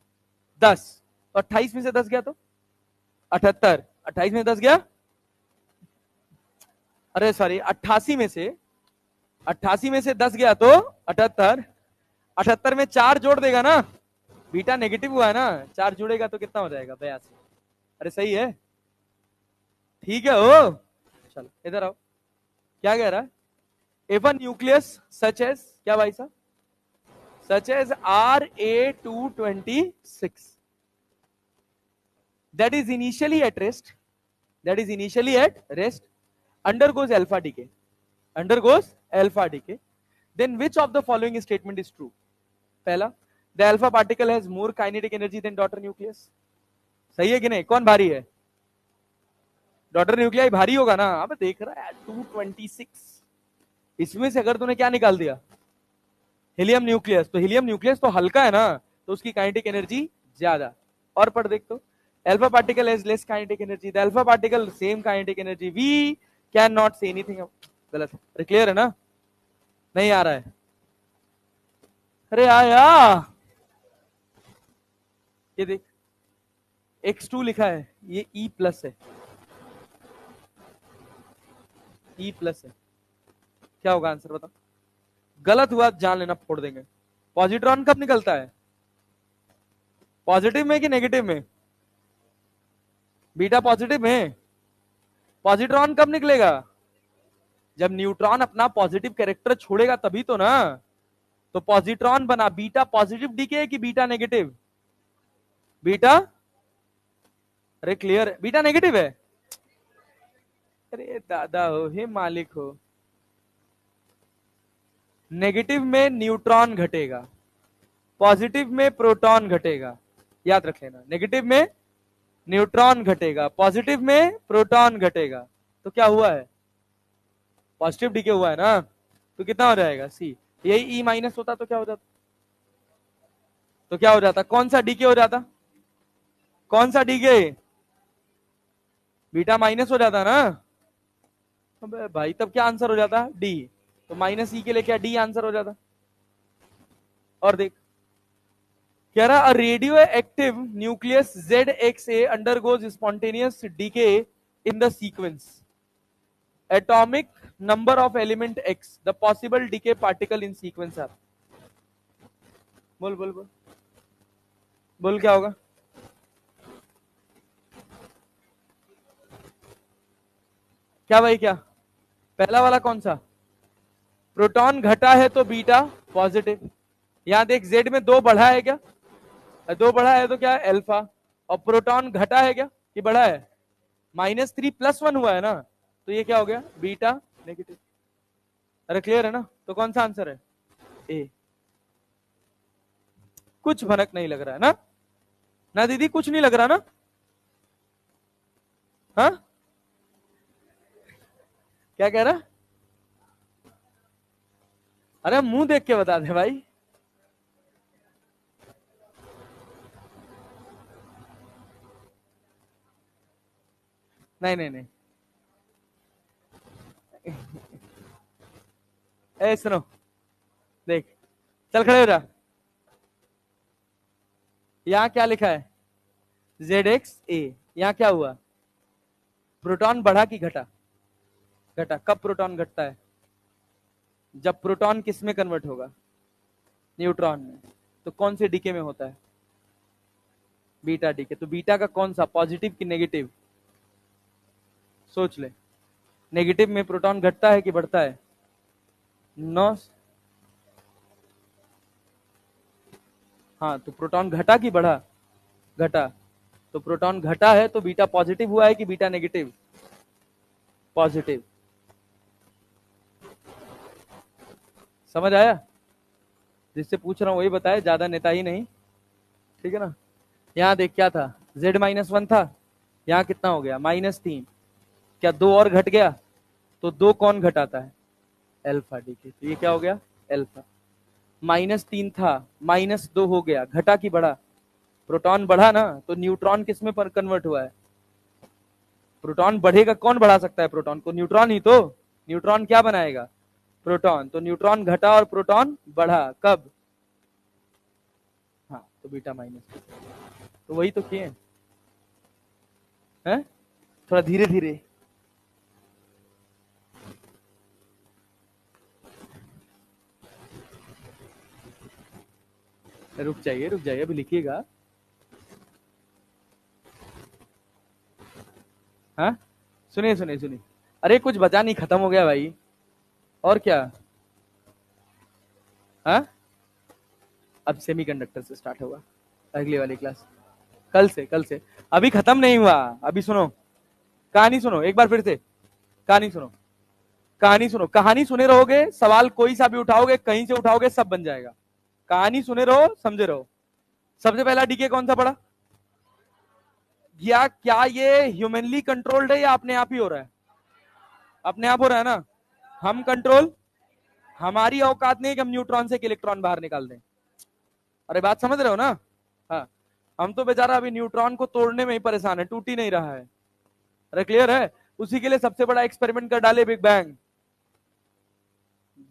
10। तो 28 में से 10 गया तो 78। 28 में 10 गया, अरे सॉरी 88 में से, 88 में से 10 गया तो 78। 78 में 4 जोड़ देगा ना, बीटा नेगेटिव हुआ है ना, चार्ज जुड़ेगा तो कितना हो जाएगा 82। अरे सही है, ठीक है। ओ चलो इधर आओ, क्या कह रहा है? If a nucleus such as, क्या भाई साहब, such as Ra226 that is initially at rest, that is initially at rest, undergoes alpha decay, undergoes alpha decay, then which of the following statement is true? पहला, the alpha particle has more kinetic energy than daughter nucleus. सही है कि नहीं? कौन भारी है? Daughter nuclei भारी होगा ना। अब देख रहा है 226, इसमें से अगर तूने क्या निकाल दिया, हीलियम न्यूक्लियस, तो हीलियम न्यूक्लियस तो हल्का है ना, तो उसकी काइनेटिक एनर्जी ज्यादा। और पढ़ देख तो, alpha particle has less kinetic energy, the alpha particle same kinetic energy, we can not say anything. गलत है। अरे क्लियर है ना? नहीं आ रहा है? अरे आया, ये देख X2 लिखा है, ये E प्लस है, E प्लस है। क्या होगा आंसर बता? गलत हुआ जान लेना, फोड़ देंगे। पॉजिट्रॉन कब निकलता है? पॉजिटिव में कि नेगेटिव में? बीटा पॉजिटिव में। पॉजिट्रॉन कब निकलेगा? जब न्यूट्रॉन अपना पॉजिटिव कैरेक्टर छोड़ेगा तभी तो ना। तो पॉजिट्रॉन बना, बीटा पॉजिटिव डीके है कि बीटा नेगेटिव? बीटा, अरे क्लियर है, बीटा नेगेटिव है। अरे दादा हो, हे मालिक हो। नेगेटिव में न्यूट्रॉन घटेगा, पॉजिटिव में प्रोटॉन घटेगा, याद रख लेना। नेगेटिव में न्यूट्रॉन घटेगा, पॉजिटिव में प्रोटॉन घटेगा, तो क्या हुआ है? पॉजिटिव डीके हुआ है ना। तो कितना हो जाएगा? सी। यही ई माइनस होता तो क्या हो जाता? तो क्या हो जाता? कौन सा डीके हो जाता? कौन सा डीके? बीटा माइनस हो जाता ना। अबे भाई तब क्या आंसर हो जाता? डी। तो माइनस ई के लिए क्या डी आंसर हो जाता? और देख, कह रहा radioactive nucleus ZXA undergoes spontaneous decay in the sequence atomic number of element X, the possible decay particle in sequence are। बोल बोल बोल बोल, क्या होगा? क्या भाई, क्या पहला वाला कौन सा? प्रोटॉन घटा है तो बीटा पॉजिटिव। यहां देख, जेड में 2 बढ़ा है क्या? 2 बढ़ा है तो क्या है? अल्फा। और प्रोटॉन घटा है क्या कि बढ़ा है? -3 +1 हुआ है ना, तो ये क्या हो गया? Beta negative. अरे क्लियर है ना? तो कौन सा आंसर है? ए। कुछ भनक नहीं लग रहा है ना? ना दीदी, कुछ नहीं लग रहा ना? हाँ, क्या कह रहा? अरे मुंह देख के बता दे भाई। नहीं नहीं नहीं, ए सुनो, देख, चल खड़े हो जा। यहां क्या लिखा है? ZXA। यहां क्या हुआ? प्रोटॉन बढ़ा कि घटा? घटा। कब प्रोटॉन घटता है? जब प्रोटॉन किस में कन्वर्ट होगा? न्यूट्रॉन में। तो कौन से डीके में होता है? Beta decay. तो बीटा का कौन सा, पॉजिटिव कि नेगेटिव? सोच ले। नेगेटिव में प्रोटॉन घटता है कि बढ़ता है? नो। हाँ, तो प्रोटॉन घटा कि बढ़ा? घटा। तो प्रोटॉन घटा है तो बीटा पॉजिटिव हुआ है कि बीटा नेगेटिव? पॉजिटिव। समझ आया? जिससे पूछ रहा हूं वही बताए, ज्यादा नेता ही नहीं, ठीक है ना? यहां देख, क्या था? Z-1 था, यहां कितना हो गया? -3। क्या 2 और घट गया? तो 2 कौन घटाता है? Alpha decay. तो ये क्या हो गया? अल्फा। -3 था, -2 हो गया, घटा कि बढ़ा? प्रोटॉन बढ़ा ना, तो न्यूट्रॉन किस में कन्वर्ट हुआ है? प्रोटॉन बढ़ेगा, कौन बढ़ा सकता है प्रोटॉन को? न्यूट्रॉन ही तो। न्यूट्रॉन क्या बनाएगा? प्रोटॉन। तो न्यूट्रॉन घटा और प्रोटॉन बढ़ा, कब? हाँ, तो बीटा माइनस। तो वही तो किए हैं, थोड़ा धीरे धीरे। रुक जाइए अभी लिखिएगा। हाँ सुनिए सुनिए सुनिए, अरे कुछ बचा नहीं, खत्म हो गया भाई। और क्या? हाँ अब सेमीकंडक्टर से स्टार्ट होगा अगली वाली क्लास, कल से अभी खत्म नहीं हुआ। अभी सुनो कहानी, सुनो एक बार फिर से कहानी सुनो, कहानी सुनो, कहानी सुने रहोगे, सवाल कोई सा भी उठाओगे, कहीं से उठाओगे, सब बन जाएगा। कहानी सुने रहो, समझे रहो। सबसे पहला डीके कौन सा पड़ा? या क्या ये ह्यूमनली कंट्रोल्ड है या अपने आप ही हो रहा है? अपने आप हो रहा है ना। हम कंट्रोल, हमारी औकात नहीं कि हम न्यूट्रॉन से एक इलेक्ट्रॉन बाहर निकाल दें। अरे बात समझ रहे हो ना? हाँ, हम तो बेचारा अभी न्यूट्रॉन को तोड़ने में ही परेशान है, टूट ही नहीं रहा है। अरे क्लियर है? उसी के लिए सबसे बड़ा एक्सपेरिमेंट कर डाले बिग बैंग।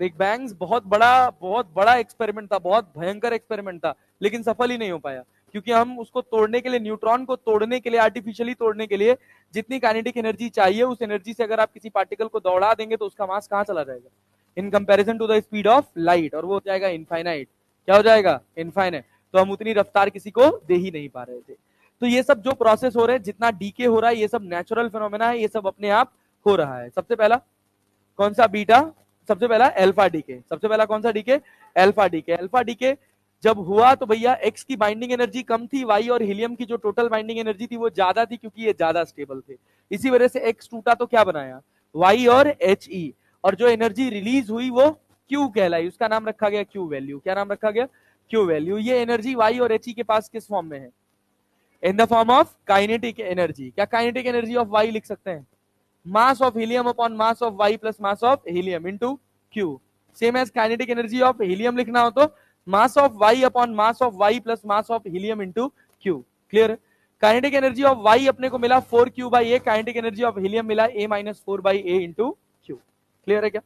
बिग बैंग बहुत बड़ा एक्सपेरिमेंट था, बहुत भयंकर एक्सपेरिमेंट था, लेकिन सफल ही नहीं हो पाया, क्योंकि हम उसको तोड़ने के लिए, न्यूट्रॉन को तोड़ने के लिए, आर्टिफिशियली तोड़ने के लिए जितनी काइनेटिक एनर्जी चाहिए, उस एनर्जी से अगर आप किसी पार्टिकल को दौड़ा देंगे तो उसका मास कहां चला जाएगा in comparison to the speed of light, और वो हो जाएगा इनफाइनाइट। क्या हो जाएगा? इनफाइनाइट। तो हम उतनी रफ्तार किसी को दे ही नहीं पा रहे थे। तो ये सब जो प्रोसेस हो रहे हैं, जितना डीके हो रहा है, ये सब नेचुरल फिनोमेना है, ये सब अपने आप हो रहा है। सबसे पहला कौन सा? बीटा। सबसे पहला अल्फा डीके। सबसे पहला कौन सा decay? Alpha decay. Alpha decay जब हुआ तो भैया एक्स की बाइंडिंग एनर्जी कम थी, वाई और हीलियम की जो टोटल बाइंडिंग एनर्जी थी वो ज्यादा थी, क्योंकि ये ज्यादा स्टेबल थे। इसी वजह से एक्स टूटा तो क्या बनाया? वाई और एच ई। और जो एनर्जी रिलीज हुई वो क्यू कहलाई, उसका नाम रखा गया क्यू वैल्यू। क्या नाम रखा गया? Q value. ये एनर्जी वाई और एच ई के पास किस फॉर्म में है? इन the form of kinetic energy. क्या काइनेटिक एनर्जी ऑफ वाई लिख सकते हैं? mass of helium upon mass of y plus mass of helium into q, same as kinetic energy of helium लिखना हो तो mass of y upon mass of y plus mass of helium into q। Clear? Kinetic energy of y अपने को मिला 4q by a, kinetic energy of helium मिला a minus 4 by a into q। Clear है क्या?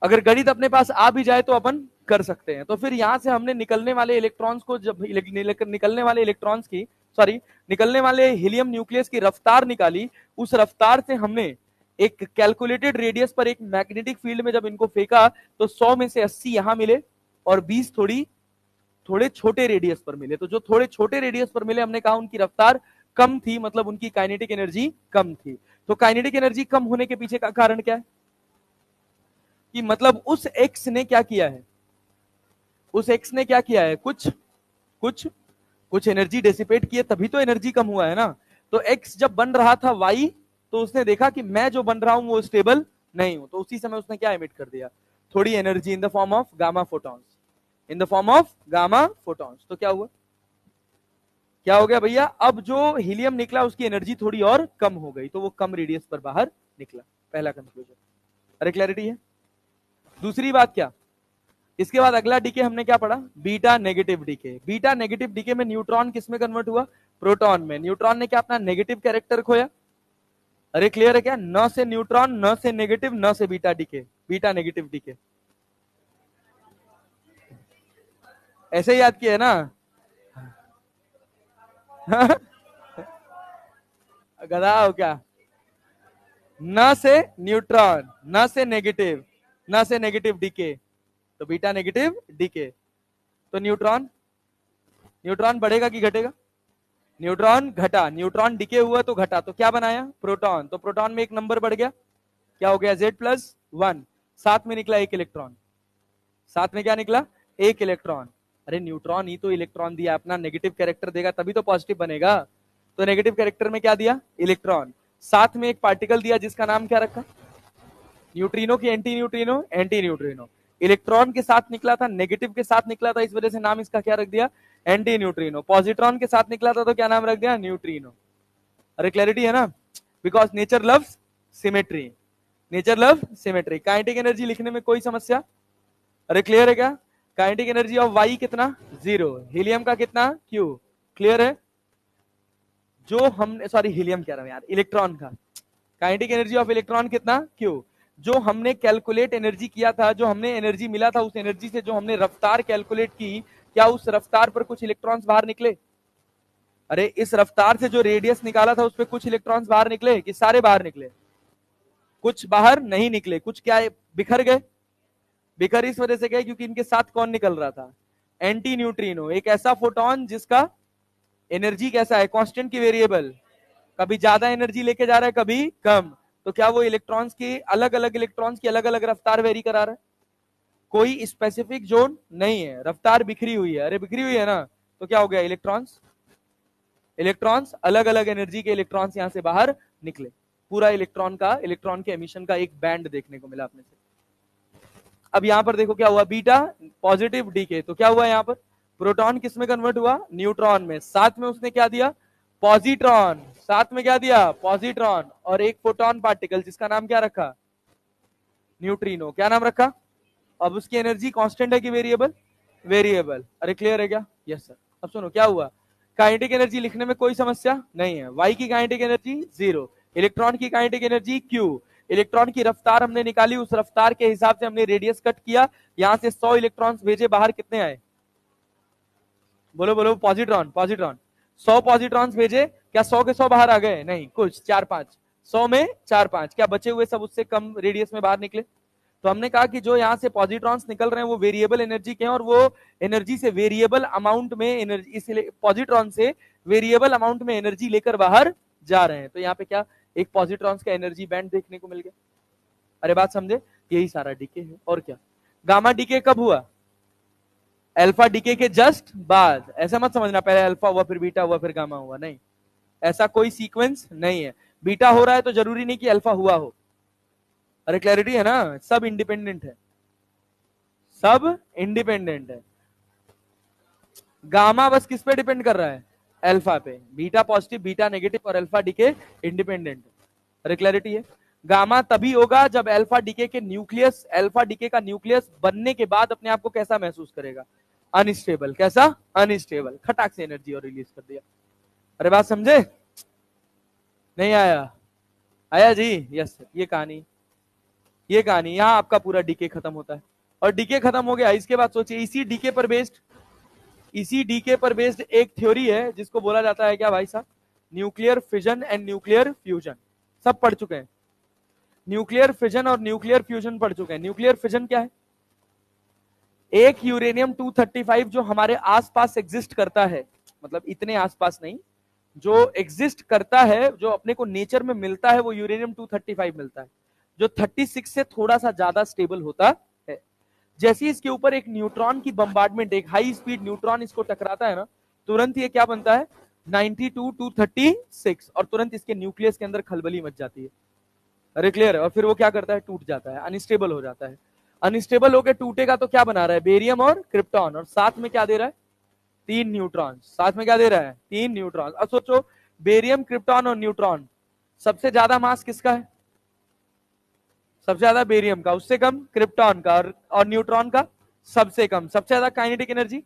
अगर गणित अपने पास आ भी जाए तो अपन कर सकते हैं। तो फिर यहां से हमने निकलने वाले इलेक्ट्रॉन्स को, जब निकलने वाले इलेक्ट्रॉन्स की, सॉरी, निकलने वाले हीलियम न्यूक्लियस की रफ्तार निकाली। उस रफ्तार से हमने एक कैलकुलेटेड रेडियस पर एक मैग्नेटिक फील्ड में जब इनको फेंका तो 100 में से 80 यहां मिले और 20 थोड़े छोटे रेडियस पर मिले। तो जो थोड़े छोटे रेडियस पर मिले, हमने कहा उनकी रफ्तार कम थी, मतलब उनकी काइनेटिक एनर्जी कम थी। तो काइनेटिक एनर्जी कम होने के पीछे का कारण क्या है? कि मतलब उस एक्स ने क्या किया है? उस एक्स ने क्या किया है? कुछ कुछ एनर्जी डेसिपेट किए, तभी तो एनर्जी कम हुआ है ना। तो एक्स जब बन रहा था वाई, तो उसने देखा कि मैं जो बन रहा हूं वो स्टेबल नहीं हूं, तो उसी समय उसने क्या एमिट कर दिया? थोड़ी energy in the form of gamma photons, in the form of gamma photons. तो क्या हुआ? क्या हो गया भैया? अब जो हीलियम निकला उसकी एनर्जी थोड़ी और कम हो गई, तो वो कम रेडियस पर बाहर निकला। पहला कंक्लूजन। अरे क्लैरिटी है? दूसरी बात क्या, इसके बाद अगला डीके हमने क्या पढ़ा? Beta negative decay. Beta negative decay में न्यूट्रॉन किस में कन्वर्ट हुआ? प्रोटॉन में। न्यूट्रॉन ने क्या अपना नेगेटिव कैरेक्टर खोया? अरे क्लियर है क्या? न से न्यूट्रॉन, न से नेगेटिव, न से beta decay, beta negative decay. ऐसे ही याद किया है ना? गधा हो क्या? न से न्यूट्रॉन, न से नेगेटिव, न से नेगेटिव डीके, तो बीटा नेगेटिव डीके। तो न्यूट्रॉन, न्यूट्रॉन बढ़ेगा कि घटेगा? न्यूट्रॉन घटा। न्यूट्रॉन डिके हुआ तो घटा, तो क्या बनाया? प्रोटॉन। तो प्रोटॉन में एक नंबर बढ़ गया, क्या हो गया? Z+1। साथ में निकला एक इलेक्ट्रॉन। साथ में क्या निकला? एक इलेक्ट्रॉन। अरे न्यूट्रॉन ही तो इलेक्ट्रॉन दिया, अपना नेगेटिव कैरेक्टर देगा तभी तो पॉजिटिव बनेगा। तो नेगेटिव कैरेक्टर में क्या दिया? इलेक्ट्रॉन। साथ में एक पार्टिकल दिया जिसका नाम क्या रखा? न्यूट्रिनो की anti neutrino? Anti neutrino. Electron के साथ निकला था, नेगेटिव के साथ निकला था, इस वजह से नाम इसका क्या रख दिया? Anti neutrino. पॉजिट्रॉन के साथ निकला था तो क्या नाम रख दिया? न्यूट्रिनो। अरे क्लैरिटी है ना? Because nature loves symmetry, nature love symmetry. Kinetic energy लिखने में कोई समस्या? अरे क्लियर है क्या? काइनेटिक एनर्जी ऑफ वाई कितना? 0। हीलियम का कितना? क्यू। क्लियर है? जो हमने, सॉरी हीलियम कह रहा हूं यार, इलेक्ट्रॉन का काइनेटिक एनर्जी ऑफ इलेक्ट्रॉन कितना? क्यू। जो हमने कैलकुलेट एनर्जी किया था, जो हमने एनर्जी मिला था, उस एनर्जी से जो हमने रफ्तार कैलकुलेट की, क्या उस रफ्तार पर कुछ इलेक्ट्रॉन्स बाहर निकले? अरे इस रफ्तार से जो रेडियस निकाला था उस पर कुछ इलेक्ट्रॉन्स बाहर निकले कि सारे बाहर निकले? कुछ बाहर नहीं निकले, कुछ क्या बिखर गए? बिखर इस वजह से गए क्योंकि इनके साथ कौन निकल रहा था? एंटी न्यूट्रिनो, एक ऐसा फोटोन जिसका एनर्जी कैसा है, कांस्टेंट की वेरिएबल, कभी ज्यादा एनर्जी लेके जा रहा है कभी कम। तो क्या वो इलेक्ट्रॉन्स की अलग अलग इलेक्ट्रॉन्स की अलग अलग रफ्तार वेरी करा रहा है? कोई स्पेसिफिक जोन नहीं है, रफ्तार बिखरी हुई है। अरे बिखरी हुई है ना, तो क्या हो गया, इलेक्ट्रॉन्स, इलेक्ट्रॉन्स अलग अलग एनर्जी के इलेक्ट्रॉन्स यहां से बाहर निकले। पूरा इलेक्ट्रॉन के एमिशन का एक बैंड देखने को मिला अपने से। अब यहां पर देखो क्या हुआ, बीटा पॉजिटिव डीके, तो क्या हुआ यहां पर, प्रोटॉन किस में कन्वर्ट हुआ, न्यूट्रॉन में, साथ में उसने क्या दिया, पॉजिट्रॉन, साथ में क्या दिया, पॉजिट्रॉन, और एक फोटोन पार्टिकल जिसका नाम क्या रखा, न्यूट्रिनो, क्या नाम रखा। अब उसकी एनर्जी कांस्टेंट है कि वेरिएबल, वेरिएबल। अरे क्लियर है क्या, यस सर। अब सुनो क्या हुआ, काइनेटिक एनर्जी लिखने में कोई समस्या नहीं है, वाई की काइनेटिक एनर्जी 0, इलेक्ट्रॉन की काइनेटिक एनर्जी Q, इलेक्ट्रॉन की रफ्तार हमने निकाली, उस रफ्तार के हिसाब से हमने रेडियस कट किया, यहां से 100 इलेक्ट्रॉन्स भेजे, बाहर कितने आए, बोलो बोलो, पॉजिट्रॉन, पॉजिट्रॉन 100 पॉजिट्रॉन्स भेजे, क्या 100 के 100 बाहर आ गए, नहीं, कुछ 4-5, 100 में 4-5, क्या बचे हुए सब उससे कम रेडियस में बाहर निकले। तो हमने कहा कि जो यहां से पॉजिट्रॉन्स निकल रहे हैं वो वेरिएबल एनर्जी के हैं, और वो एनर्जी से वेरिएबल अमाउंट में एनर्जी, इसलिए पॉजिट्रॉन से वेरिएबल अमाउंट में एनर्जी लेकर बाहर जा रहे हैं। तो यहाँ पे क्या, एक पॉजिट्रॉन्स का एनर्जी बैंड देखने को मिल गया। अरे बात समझे, यही सारा डीके है, और क्या। गामा डीके कब हुआ, अल्फा डीके के जस्ट बाद। ऐसा मत समझना पहले अल्फा हुआ फिर बीटा हुआ फिर गामा हुआ, नहीं, ऐसा कोई सीक्वेंस नहीं है। बीटा हो रहा है तो जरूरी नहीं कि अल्फा हुआ हो। अरे क्लैरिटी है ना, सब इंडिपेंडेंट है, सब इंडिपेंडेंट है। गामा बस किस पे डिपेंड कर रहा है, अल्फा पे। बीटा पॉजिटिव, बीटा नेगेटिव और अल्फा डीके इंडिपेंडेंट है। अरे क्लैरिटी है। गामा तभी होगा जब अल्फा डीके के न्यूक्लियस, अल्फा डीके का न्यूक्लियस बनने के बाद अपने आप को कैसा महसूस करेगा, अनस्टेबल। कैसा, अनस्टेबल। खटाक से एनर्जी और रिलीज कर दिया। अरे बात समझे, नहीं आया, आया जी, यस। ये कहानी यहाँ आपका पूरा डीके खत्म होता है। और डीके खत्म हो गया, इसके बाद सोचिए इसी डीके पर बेस्ड एक थ्योरी है जिसको बोला जाता है क्या भाई साहब, nuclear fission and nuclear fusion. सब पढ़ चुके हैं, न्यूक्लियर फिजन और न्यूक्लियर फ्यूजन पढ़ चुके हैं। न्यूक्लियर फिजन क्या है, एक यूरेनियम 235 जो हमारे आसपास एग्जिस्ट करता है, मतलब इतने आसपास नहीं, जो एग्जिस्ट करता है, जो अपने को नेचर में मिलता है, वो यूरेनियम 235 मिलता है, जो 36 से थोड़ा सा ज्यादा स्टेबल होता है। जैसे ही इसके ऊपर एक न्यूट्रॉन की बम्बार्डमेंट, एक हाई स्पीड न्यूट्रॉन इसको टकराता है ना, तुरंत ये क्या बनता है, 92 टू 36, और तुरंत इसके न्यूक्लियस के अंदर खलबली मच जाती है। अरे क्लियर है। और फिर वो क्या करता है, टूट जाता है, अनस्टेबल हो जाता है। अनस्टेबल होकर टूटेगा तो क्या बना रहा है, बेरियम और क्रिप्टॉन, और साथ में क्या दे रहा है, 3 न्यूट्रॉन। साथ में क्या दे रहा है, 3 न्यूट्रॉन। अब सोचो, बेरियम, क्रिप्टॉन और न्यूट्रॉन, सबसे ज्यादा मास किसका है, सबसे ज्यादा बेरियम का, उससे कम क्रिप्टॉन का, और न्यूट्रॉन का सबसे कम। सबसे ज्यादा काइनेटिक एनर्जी,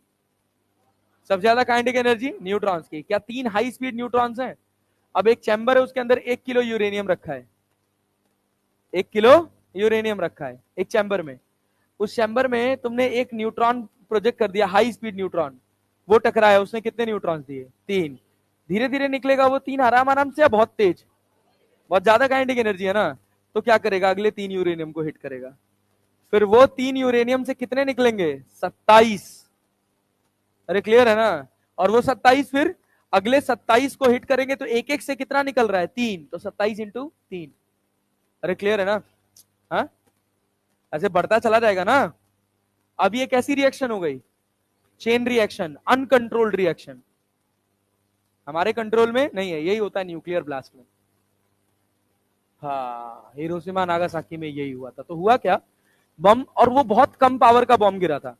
सबसे ज्यादा काइनेटिक एनर्जी न्यूट्रॉन्स की। क्या 3 हाई स्पीड न्यूट्रॉन्स हैं। अब एक चैम्बर है, उसके अंदर 1 किलो यूरेनियम रखा है, 1 किलो यूरेनियम रखा है एक चैम्बर में। उस चैम्बर में तुमने एक न्यूट्रॉन प्रोजेक्ट कर दिया, हाई स्पीड न्यूट्रॉन, वो टकराया, उसने कितने न्यूट्रॉन्स दिए, 3। धीरे धीरे निकलेगा वो 3, आराम आराम से या बहुत तेज, बहुत ज्यादा काइनेटिक एनर्जी है ना, तो क्या करेगा, अगले 3 यूरेनियम को हिट करेगा। फिर वो 3 यूरेनियम से कितने निकलेंगे, 27। अरे क्लियर है ना। और वो 27 फिर अगले 27 को हिट करेंगे, तो एक एक से कितना निकल रहा है, 3, तो 27 इंटू 3। अरे क्लियर है ना, हाँ, ऐसे बढ़ता चला जाएगा ना। अब ये कैसी रिएक्शन हो गई, चेन रिएक्शन, अनकंट्रोल्ड रिएक्शन, हमारे कंट्रोल में नहीं है। यही होता है न्यूक्लियर ब्लास्ट में। हाँ, हिरोशिमा नागासाकी में यही हुआ था। तो हुआ क्या, बम, और वो बहुत कम पावर का बम गिरा था।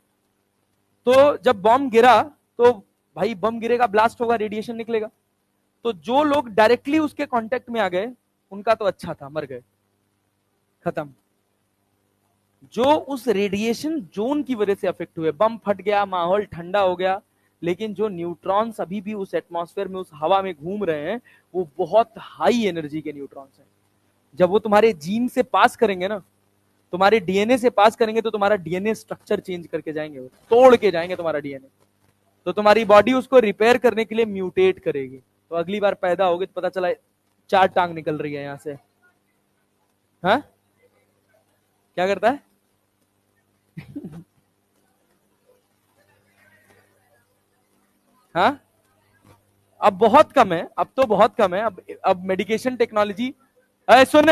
तो जब बम गिरा, तो भाई बम गिरेगा, ब्लास्ट होगा, रेडिएशन निकलेगा। तो जो लोग डायरेक्टली उसके कांटेक्ट में आ गए, उनका तो अच्छा था, मर गए, खत्म। जो उस रेडिएशन जोन की वजह से अफेक्ट हुए, बम फट गया, माहौल ठंडा हो गया, लेकिन जो न्यूट्रॉन्स अभी भी उस एटमॉस्फेयर में, उस हवा में घूम रहे हैं, वो बहुत हाई एनर्जी के न्यूट्रॉन्स हैं। जब वो तुम्हारे जीन से पास करेंगे ना, तुम्हारे डीएनए से पास करेंगे, तो तुम्हारा डीएनए स्ट्रक्चर चेंज करके जाएंगे, वो तोड़ के जाएंगे तुम्हारा डीएनए। तो तुम्हारी बॉडी उसको रिपेयर करने के लिए म्यूटेट करेगी। तो अगली बार पैदा होगे तो पता चला 4 टांग निकल रही है यहां से। हाँ, क्या करता है हाँ, अब बहुत कम है, अब तो बहुत कम है। अब मेडिकेशन टेक्नोलॉजी, अरे सुन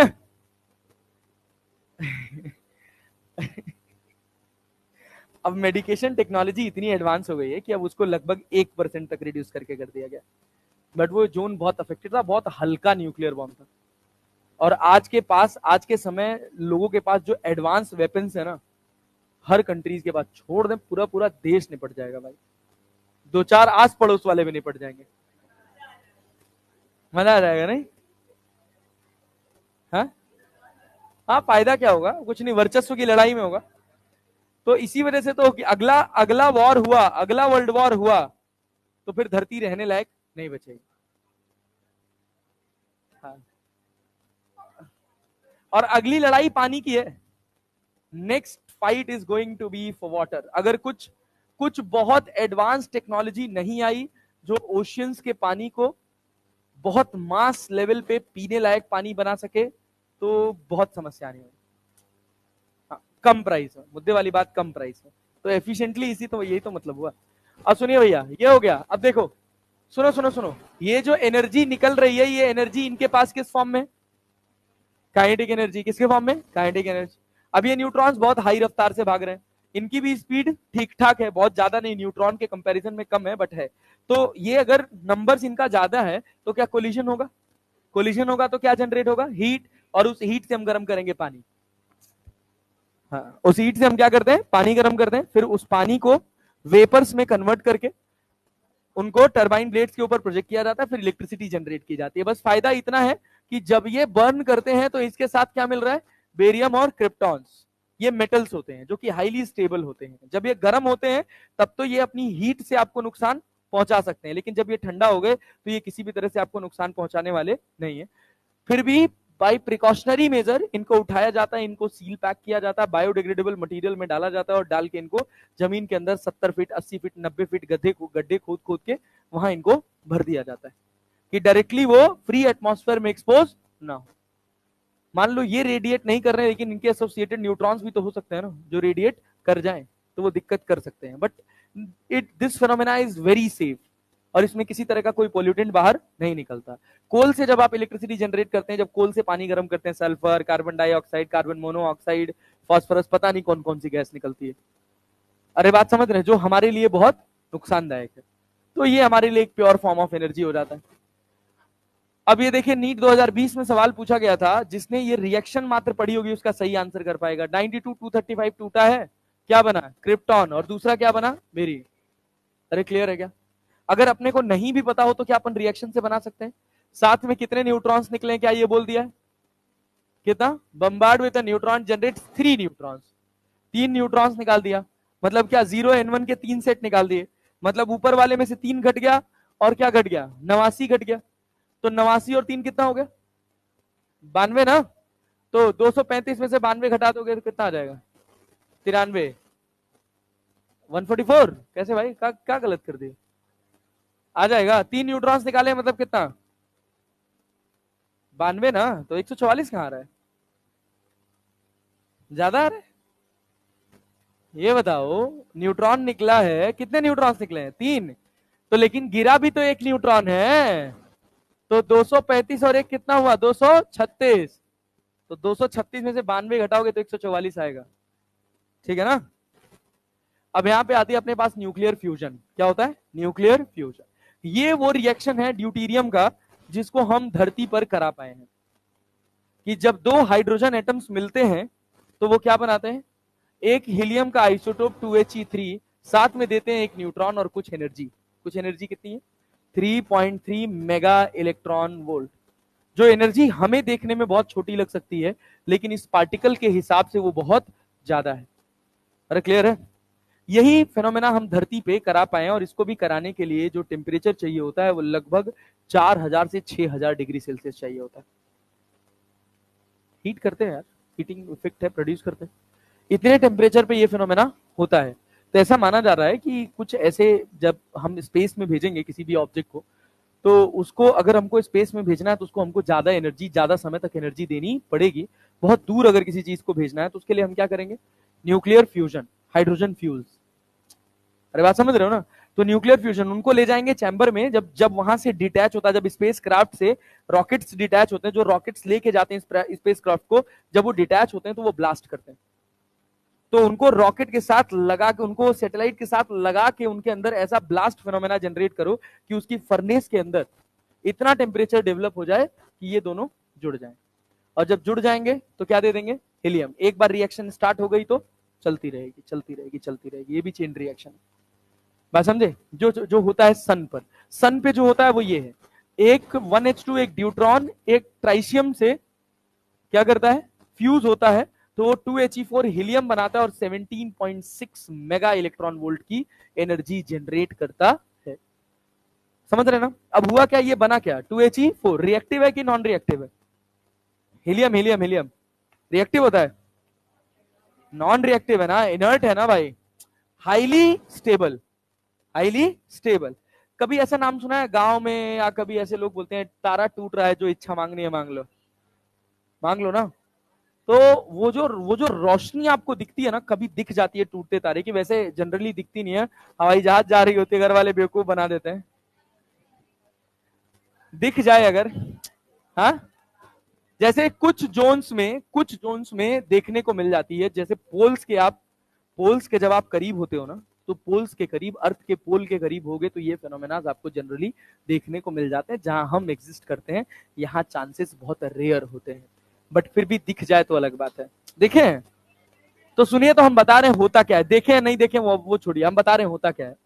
अब मेडिकेशन टेक्नोलॉजी इतनी एडवांस हो गई है कि अब उसको लगभग 1% तक रिड्यूस करके कर दिया गया। बट वो जोन बहुत अफेक्टेड था, बहुत हल्का न्यूक्लियर बॉम्ब था। और आज के समय लोगों के पास जो एडवांस वेपन्स है ना, हर कंट्रीज के पास, छोड़ दें पूरा पूरा देश निपट जाएगा भाई, दो चार आस पड़ोस वाले भी निपट जाएंगे। मजा आ जाएगा नहीं? हाँ हाँ, फायदा क्या होगा, कुछ नहीं, वर्चस्व की लड़ाई में होगा। तो इसी वजह से तो कि अगला अगला वॉर हुआ, अगला वर्ल्ड वॉर हुआ, तो फिर धरती रहने लायक नहीं बचेगी। हाँ। और अगली लड़ाई पानी की है। Next fight is going to be for water. अगर कुछ कुछ बहुत एडवांस टेक्नोलॉजी नहीं आई जो ओशियंस के पानी को बहुत मास लेवल पे पीने लायक पानी बना सके, तो बहुत समस्या नहीं होगी। हाँ, कम प्राइस है, मुद्दे वाली बात कम प्राइस है, तो एफिशिएंटली, इसी तो यही तो मतलब हुआ। अब सुनिए भैया, ये हो गया। अब देखो, सुनो सुनो सुनो, ये जो एनर्जी निकल रही है, ये एनर्जी इनके पास किस फॉर्म में? Kinetic energy. किसके फॉर्म में? Kinetic energy. अब ये न्यूट्रॉन्स बहुत हाई रफ्तार से भाग रहे हैं, इनकी भी स्पीड ठीक ठाक है, बहुत ज्यादा नहीं, न्यूट्रॉन के कंपैरिजन में कम है, बट है। तो ये अगर नंबर्स इनका ज्यादा है तो क्या कोलिजन होगा? कोलिजन होगा तो क्या जनरेट होगा? हीट। और उस हीट से हम गर्म करेंगे पानी। हाँ, उस हीट से हम क्या करते हैं? पानी गर्म करते हैं, फिर उस पानी को वेपर्स में कन्वर्ट करके उनको टरबाइन ब्लेड्स के ऊपर प्रोजेक्ट किया जाता है, फिर इलेक्ट्रिसिटी जनरेट की जाती है। बस फायदा इतना है कि जब ये बर्न करते हैं तो इसके साथ क्या मिल रहा है? बेरियम और क्रिप्टॉन्स। ये मेटल्स होते हैं जो कि हाईली स्टेबल होते हैं। जब ये गर्म होते हैं तब तो ये अपनी हीट से आपको नुकसान पहुंचा सकते हैं, लेकिन जब ये ठंडा हो गए तो ये किसी भी तरह से आपको नुकसान पहुंचाने वाले नहीं है। फिर भी बाई प्रिकॉशनरी मेजर इनको उठाया जाता है, इनको सील पैक किया जाता है, बायोडिग्रेडेबल मटेरियल में डाला जाता है और डाल के इनको जमीन के अंदर 70 फीट 80 फीट 90 फीट गड्ढे खोद खोद के वहां इनको भर दिया जाता है कि डायरेक्टली वो फ्री एटमॉस्फेयर में एक्सपोज ना हो। मान लो ये रेडिएट नहीं कर रहे हैं, लेकिन इनके एसोसिएटेड न्यूट्रॉन्स भी तो हो सकते हैं ना जो रेडिएट कर जाएं, तो वो दिक्कत कर सकते हैं। But this phenomena is very safe और इसमें किसी तरह का कोई पोल्यूटेंट बाहर नहीं निकलता। कोल से जब आप इलेक्ट्रिसिटी जनरेट करते हैं, जब कोल से पानी गर्म करते हैं, sulphur, carbon dioxide, carbon monoxide, phosphorus, पता नहीं कौन कौन सी गैस निकलती है। अरे बात समझ रहे हैं? जो हमारे लिए बहुत नुकसानदायक है। तो ये हमारे लिए एक प्योर फॉर्म ऑफ एनर्जी हो जाता है। अब ये देखिए, नीट 2020 में सवाल पूछा गया था, जिसने ये रिएक्शन मात्र पढ़ी होगी उसका सही आंसर कर पाएगा। 92 235 टूटा है, क्या बना? क्रिप्टॉन। और दूसरा क्या बना? बेरियम। अरे क्लियर है क्या? अगर अपने को नहीं भी पता हो तो क्या अपन रिएक्शन से बना सकते हैं? साथ में कितने न्यूट्रॉन्स निकले, क्या ये बोल दिया है? कितना? Bombard with neutron generate 3 neutrons. 3 neutrons निकाल दिया, मतलब क्या? 0 n1 के 3 सेट निकाल दिए, मतलब ऊपर वाले में से 3 घट गया और क्या घट गया? 89 घट गया। तो 89 और 3 कितना हो गया? 92 ना। तो 235 में से 92 घटा दोगे तो कितना आ जाएगा? 93। 144 कैसे भाई? क्या गलत कर दिया? आ जाएगा। 3 न्यूट्रॉन्स निकाले मतलब कितना? 92 ना। तो 144 कहां आ रहा है? ज्यादा आ रहा है? ये बताओ, न्यूट्रॉन निकला है, कितने न्यूट्रॉन्स निकले हैं? 3। तो लेकिन गिरा भी तो एक न्यूट्रॉन है, तो 235 और एक कितना हुआ? 236। तो 236 में से 92 घटाओगे तो 144 आएगा। ठीक है ना? अब यहां पे आती है अपने पास न्यूक्लियर फ्यूजन। क्या होता है? Nuclear fusion. ये वो रिएक्शन है ड्यूटीरियम का जिसको हम धरती पर करा पाए हैं कि जब 2 हाइड्रोजन एटम्स मिलते हैं तो वो क्या बनाते हैं? एक हीलियम का आइसोटोप 2he3, साथ में देते हैं एक न्यूट्रॉन और कुछ एनर्जी। कुछ एनर्जी कितनी है? 3.3 मेगा इलेक्ट्रॉन वोल्ट। जो एनर्जी हमें देखने में बहुत छोटी लग सकती है, लेकिन इस पार्टिकल के हिसाब से वो बहुत ज्यादा है। अरे क्लियर है? यही फेनोमेना हम धरती पे करा पाए, और इसको भी कराने के लिए जो टेम्परेचर चाहिए होता है वो लगभग 4000 से 6000 डिग्री सेल्सियस चाहिए होता है। हीट करते हैं यार, हीटिंग इफेक्ट है, प्रोड्यूस करते हैं। इतने टेम्परेचर पे ये फिनोमेना होता है। तो ऐसा माना जा रहा है कि कुछ ऐसे, जब हम स्पेस में भेजेंगे किसी भी ऑब्जेक्ट को, तो उसको अगर हमको स्पेस में भेजना है तो उसको हमको ज्यादा एनर्जी, ज्यादा समय तक एनर्जी देनी पड़ेगी। बहुत दूर अगर किसी चीज को भेजना है तो उसके लिए हम क्या करेंगे? Nuclear fusion, hydrogen fuels. अरे बात समझ रहे हो ना? तो न्यूक्लियर फ्यूजन उनको ले जाएंगे चैम्बर में, जब जब वहां से डिटैच होता है, जब स्पेस क्राफ्ट से रॉकेट्स डिटैच होते हैं, जो रॉकेट्स लेके जाते हैं स्पेस क्राफ्ट को, जब वो डिटैच होते हैं तो वो ब्लास्ट करते हैं। तो उनको रॉकेट के साथ लगा के, उनको सैटेलाइट के साथ लगा के उनके अंदर ऐसा ब्लास्ट फिनोमेना जनरेट करो कि उसकी फर्नेस के अंदर इतना टेम्परेचर डेवलप हो जाए कि ये दोनों जुड़ जाएं। और जब जुड़ जाएंगे तो क्या दे देंगे? हीलियम। एक बार रिएक्शन स्टार्ट हो गई तो चलती रहेगी, चलती रहेगी, चलती रहेगी। ये भी चेन रिएक्शन। बात समझे? जो जो होता है सन पर, सन पे जो होता है वो ये है, एक 1H2 एक ड्यूट्रॉन एक ट्राइशियम से क्या करता है? फ्यूज होता है, तो वो 2He4 हीलियम बनाता है और 17.6 मेगा इलेक्ट्रॉन वोल्ट की एनर्जी जनरेट करता है। समझ रहे ना? अब हुआ क्या, ये बना क्या? 2He4 रिएक्टिव है कि नॉन रिएक्टिव है? हीलियम हीलियम हीलियम रिएक्टिव होता है? नॉन रिएक्टिव है ना, इनर्ट है ना भाई। Highly stable, highly stable. कभी ऐसा नाम सुना है गांव में, या कभी ऐसे लोग बोलते हैं तारा टूट रहा है, जो इच्छा मांगनी है मांग लो? मांग लो ना। तो वो जो रोशनी आपको दिखती है ना, कभी दिख जाती है टूटते तारे की, वैसे जनरली दिखती नहीं है। हवाई जहाज जा रही होती है, घर वाले बेवकूफ बना देते हैं। दिख जाए अगर, हाँ, जैसे कुछ जोन्स में देखने को मिल जाती है। जैसे पोल्स के जब आप करीब होते हो ना, तो पोल्स के करीब, अर्थ के पोल के करीब होगे, तो ये फेनोमेनाज आपको जनरली देखने को मिल जाते हैं। जहां हम एग्जिस्ट करते हैं, यहाँ चांसेस बहुत रेयर होते हैं, बट फिर भी दिख जाए तो अलग बात है। देखें तो सुनिए, तो हम बता रहे हैं होता क्या है। देखें नहीं देखें वो छोड़िए, हम बता रहे हैं होता क्या है।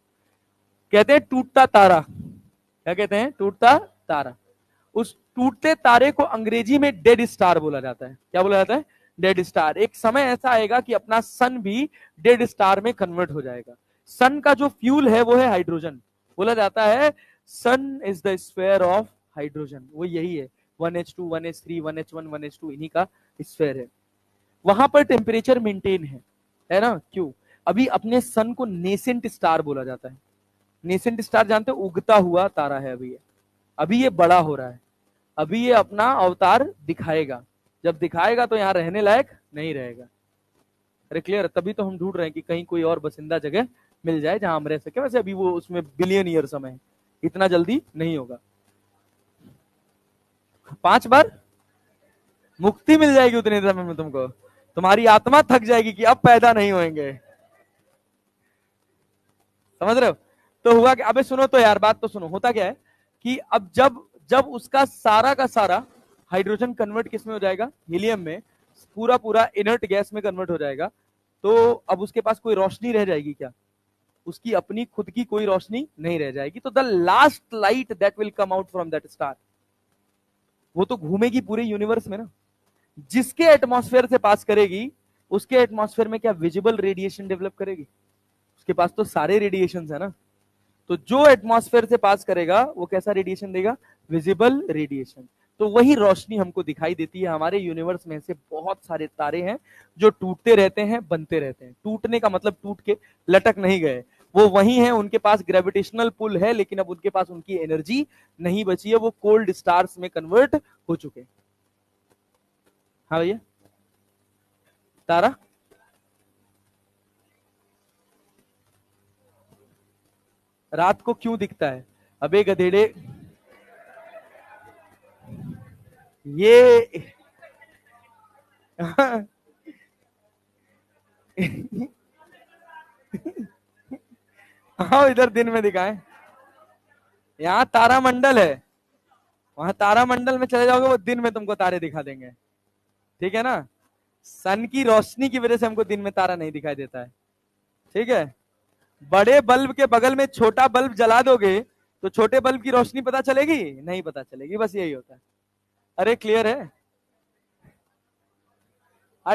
कहते हैं टूटता तारा। क्या कहते हैं? टूटता तारा। उस टूटते तारे को अंग्रेजी में डेड स्टार बोला जाता है। क्या बोला जाता है? Dead star. एक समय ऐसा आएगा कि अपना सन भी डेड स्टार में कन्वर्ट हो जाएगा। सन का जो फ्यूल है वो है हाइड्रोजन। बोला जाता है sun is the sphere of hydrogen. वो यही है, 1H2 1H3 1H1 1H2, इन्हीं का स्फीयर है। वहां पर टेम्परेचर मेंटेन है ना? क्यों? अभी अपने सन को नेसेंट स्टार बोला जाता है। नेसेंट स्टार जानते हो? उगता हुआ तारा है अभी ये बड़ा हो रहा है, अभी ये अपना अवतार दिखाएगा। जब दिखाएगा तो यहाँ रहने लायक नहीं रहेगा। अरे क्लियर? तभी तो हम ढूंढ रहे हैं कि कहीं कोई और बसिंदा जगह मिल जाए जहां हम रह सके। वैसे अभी वो उसमें बिलियन ईयर समय है, इतना जल्दी नहीं होगा। 5 बार मुक्ति मिल जाएगी उतने समय में तुमको। तुम्हारी आत्मा थक जाएगी कि अब पैदा नहीं होंगे। समझ रहे हो? तो हुआ कि, अबे सुनो तो यार, बात तो सुनो। होता क्या है कि अब जब जब उसका सारा का सारा हाइड्रोजन कन्वर्ट किस में हो जाएगा? हीलियम में। पूरा पूरा इनर्ट गैस में कन्वर्ट हो जाएगा। तो अब उसके पास कोई रोशनी रह जाएगी क्या? उसकी अपनी खुद की कोई रोशनी नहीं रह जाएगी। तो the last light that will come out from that star, वो तो घूमेगी पूरे यूनिवर्स में ना। जिसके एटमॉस्फेयर से पास करेगी, उसके एटमॉस्फेयर में क्या विजिबल रेडिएशन डेवलप करेगी? उसके पास तो सारे रेडिएशन है ना। तो जो एटमॉस्फेयर से पास करेगा वो कैसा रेडिएशन देगा? Visible radiation. तो वही रोशनी हमको दिखाई देती है। हमारे यूनिवर्स में से बहुत सारे तारे हैं जो टूटते रहते हैं, बनते रहते हैं। टूटने का मतलब टूट के लटक नहीं गए, वो वही हैं। उनके पास ग्रेविटेशनल पुल है, लेकिन अब उनके पास उनकी एनर्जी नहीं बची है, वो कोल्ड स्टार्स में कन्वर्ट हो चुके हैं। हाँ भैया, तारा रात को क्यों दिखता है? अबे गधेड़े, ये हाँ, इधर दिन में दिखाएं। यहाँ तारामंडल है, वहां तारामंडल में चले जाओगे, वो दिन में तुमको तारे दिखा देंगे। ठीक है ना? सन की रोशनी की वजह से हमको दिन में तारा नहीं दिखाई देता है। ठीक है? बड़े बल्ब के बगल में छोटा बल्ब जला दोगे तो छोटे बल्ब की रोशनी पता चलेगी? नहीं पता चलेगी। बस यही होता है। अरे क्लियर है?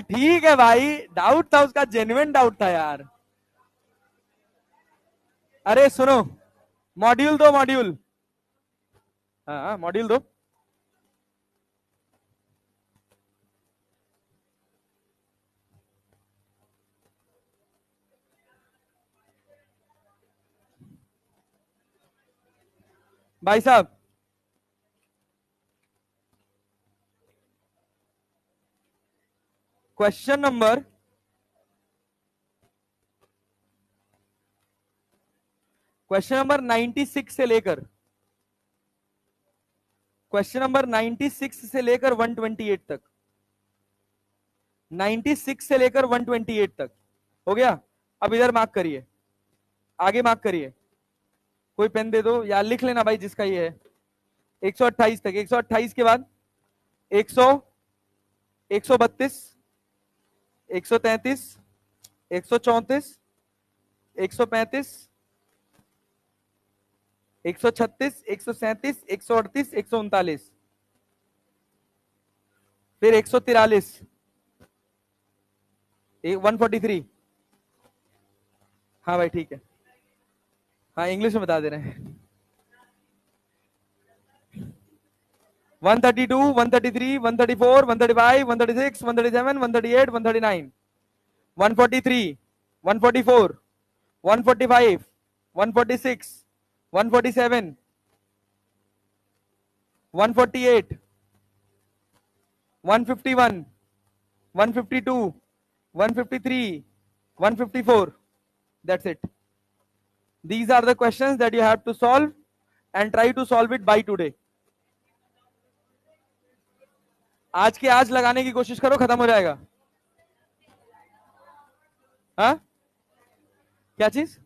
ठीक है भाई, डाउट था उसका, जेन्युइन डाउट था यार। अरे सुनो, मॉड्यूल दो, मॉड्यूल। हाँ, मॉड्यूल दो। भाई साहब, क्वेश्चन नंबर क्वेश्चन नंबर 96 से लेकर 128 तक, 96 से लेकर 128 तक हो गया। अब इधर मार्क करिए, आगे मार्क करिए, कोई पेन दे दो या लिख लेना भाई जिसका ये है। 128 तक, 128 के बाद 100, 132, 133, 134, 135, 136, 137, 138, 139, फिर 143, 143। हाँ भाई ठीक है, हाँ इंग्लिश में बता दे रहे हैं। 132, 133, 134, 135, 136, 137, 138, 139, 143, 144, 145, 146, 147, 148, 151, 152, 153, 154. That's it. These are the questions that you have to solve and try to solve it by today. आज के आज लगाने की कोशिश करो, खत्म हो जाएगा। हाँ क्या चीज?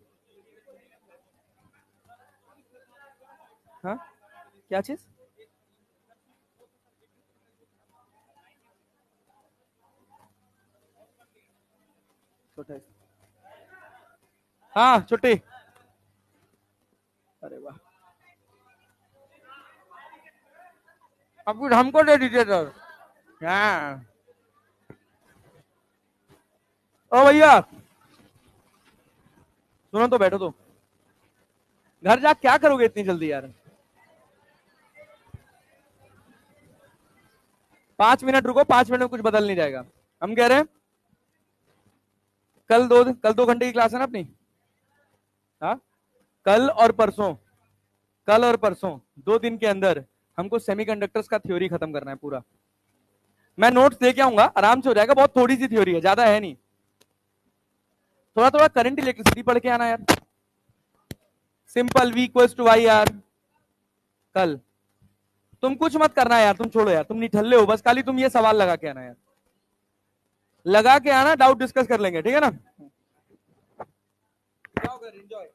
हाँ क्या चीज? छोटा, हाँ छुट्टी। अरे वाह, अब कुछ हमको दे दीजिए सर। हाँ ओ भैया सुनो तो, बैठो तो, घर जा क्या करोगे इतनी जल्दी यार? 5 मिनट रुको, 5 मिनट में कुछ बदल नहीं जाएगा। हम कह रहे हैं कल 2 घंटे की क्लास है ना अपनी। हाँ कल और परसों, 2 दिन के अंदर हमको सेमीकंडक्टर्स का थ्योरी खत्म करना है पूरा। मैं नोट्स दे के आऊंगा, आराम से हो जाएगा, बहुत थोड़ी सी थ्योरी है, ज्यादा है नहीं। थोड़ा थोड़ा करंट इलेक्ट्रिसिटी पढ़ के आना यार, simple V equals to Y यार। कल तुम कुछ मत करना यार, तुम छोड़ो यार, तुम निठल्ले हो, बस खाली तुम ये सवाल लगा के आना यार, लगा के आना, डाउट डिस्कस कर लेंगे, ठीक है ना? जाओ घर, एंजॉय।